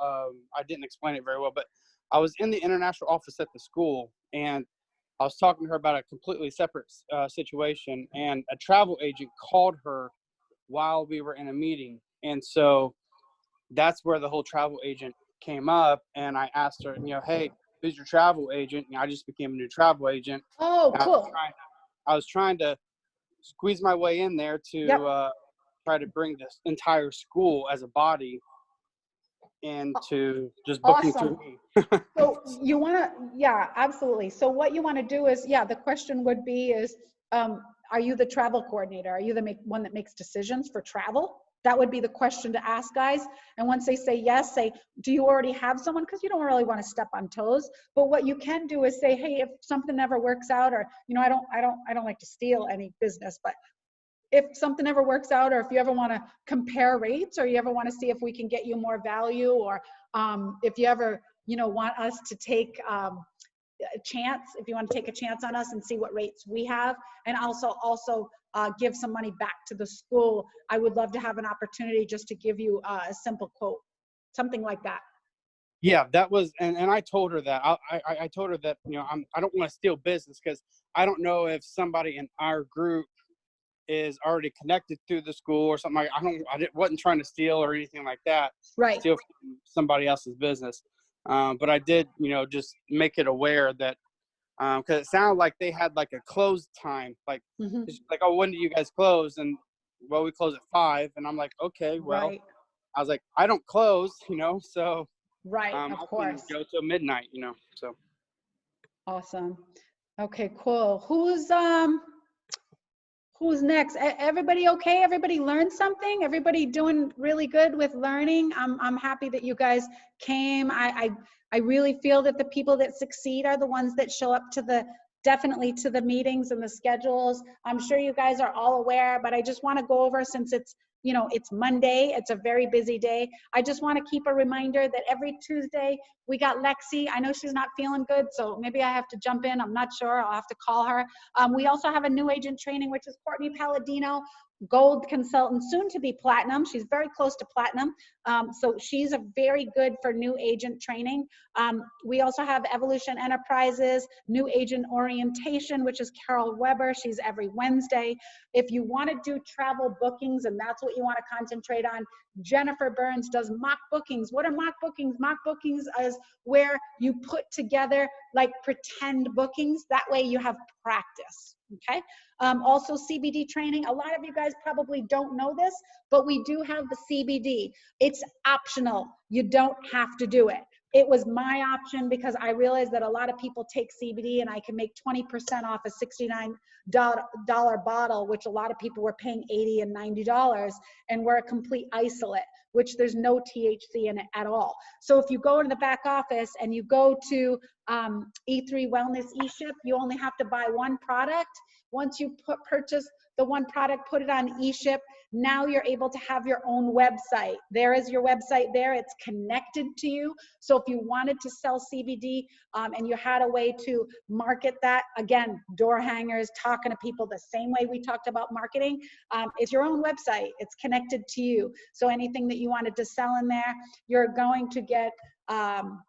I didn't explain it very well, but I was in the international office at the school, and I was talking to her about a completely separate situation, and a travel agent called her while we were in a meeting. And so that's where the whole travel agent came up, and I asked her, you know, hey, who's your travel agent? And I just became a new travel agent. Oh, cool. I was trying to squeeze my way in there to try to bring this entire school as a body into just booking through me. So you want to, yeah, absolutely. So what you want to do is, yeah, the question would be is, are you the travel coordinator? Are you the one that makes decisions for travel? That would be the question to ask, guys. And once they say yes, say, do you already have someone? Because you don't really want to step on toes. But what you can do is say, hey, if something never works out, or, you know, I don't like to steal any business, but if something ever works out, or if you ever want to compare rates, or you ever want to see if we can get you more value, or if you ever, you know, want us to take a chance, if you want to take a chance on us and see what rates we have, and also give some money back to the school, I would love to have an opportunity just to give you a simple quote, something like that. Yeah, that was, and I told her that. I told her that, you know, I don't want to steal business, because I don't know if somebody in our group is already connected through the school or something. I wasn't trying to steal or anything like that. Right. Steal from somebody else's business. But I did, you know, just make it aware that, because it sounded like they had like a close time, like, like, oh, when do you guys close? And well, we close at 5. And I'm like, okay, well, right. I was like, I don't close, you know, so right, of course, go till midnight, you know. So awesome. Okay, cool. Who's next? Everybody okay? Everybody learned something? Everybody doing really good with learning? I'm happy that you guys came. I really feel that the people that succeed are the ones that show up to definitely to the meetings and the schedules. I'm sure you guys are all aware, but I just want to go over, since it's, you know, it's Monday, it's a very busy day. I just want to keep a reminder that every Tuesday we got Lexi. I know she's not feeling good, so maybe I have to jump in. I'm not sure. I'll have to call her. We also have a new agent training, which is Courtney Palladino. gold consultant, soon to be platinum. She's very close to platinum. So she's a very good for new agent training. We also have Evolution Enterprises, new agent orientation, which is Carol Weber. She's every Wednesday. If you want to do travel bookings and that's what you want to concentrate on, Jennifer Burns does mock bookings. What are mock bookings? Mock bookings is where you put together like pretend bookings. That way you have practice. Okay. Also CBD training. A lot of you guys probably don't know this, but we do have the CBD. It's optional. You don't have to do it. It was my option because I realized that a lot of people take CBD and I can make 20% off a $69 bottle, which a lot of people were paying $80 and $90, and we're a complete isolate, which there's no THC in it at all. So if you go in the back office and you go to E3 Wellness eShip, you only have to buy one product. Once you purchase the one product, put it on eShip, now you're able to have your own website. There is your website there. It's connected to you. So if you wanted to sell CBD and you had a way to market that, again, door hangers, talking to people the same way we talked about marketing, it's your own website. It's connected to you. So anything that you wanted to sell in there, you're going to get 20%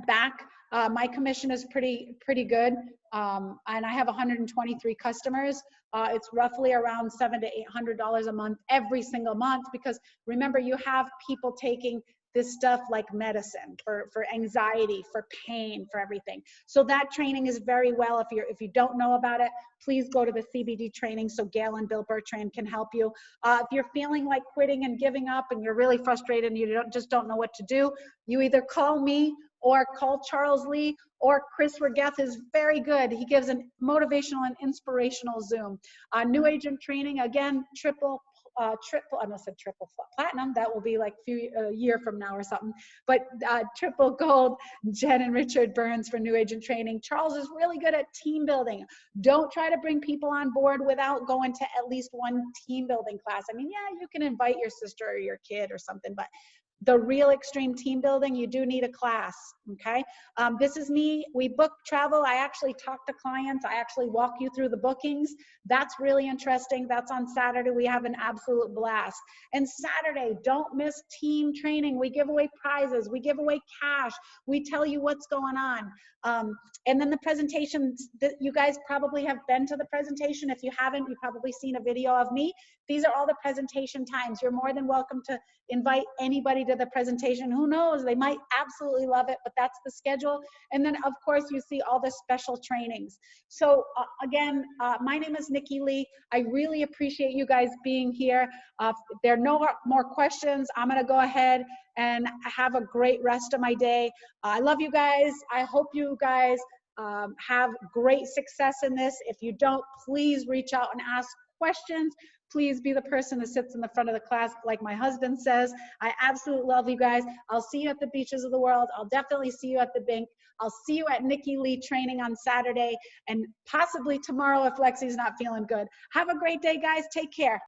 back. My commission is pretty good. And I have 123 customers. It's roughly around $700 to $800 a month every single month, because remember, you have people taking this stuff like medicine for anxiety, for pain, for everything. So that training is very well. If you don't know about it, please go to the CBD training so Gail and Bill Bertrand can help you. If you're feeling like quitting and giving up and you're really frustrated and you just don't know what to do, you either call me or call Charles Lee, or Chris Regath is very good. He gives a motivational and inspirational Zoom. New agent training, again, I almost said triple platinum. That will be like a year from now or something. But triple gold, Jen and Richard Burns for new agent training. Charles is really good at team building. Don't try to bring people on board without going to at least one team building class. I mean, yeah, you can invite your sister or your kid or something, but the real extreme team building, you do need a class, okay? This is me. We book travel. I actually talk to clients. I actually walk you through the bookings. That's really interesting. That's on Saturday. We have an absolute blast. And Saturday, don't miss team training. We give away prizes. We give away cash. We tell you what's going on. And then the presentations, you guys probably have been to the presentation. If you haven't, you've probably seen a video of me. These are all the presentation times. You're more than welcome to invite anybody to the presentation. Who knows? They might absolutely love it, but that's the schedule. And then, of course, you see all the special trainings. So again, my name is Nikki Lee. I really appreciate you guys being here. If there are no more questions, I'm going to go ahead and have a great rest of my day. I love you guys. I hope you guys have great success in this. If you don't, please reach out and ask questions. Please be the person that sits in the front of the class, like my husband says. I absolutely love you guys. I'll see you at the beaches of the world. I'll definitely see you at the bank. I'll see you at Nikki Lee training on Saturday and possibly tomorrow if Lexi's not feeling good. Have a great day, guys. Take care.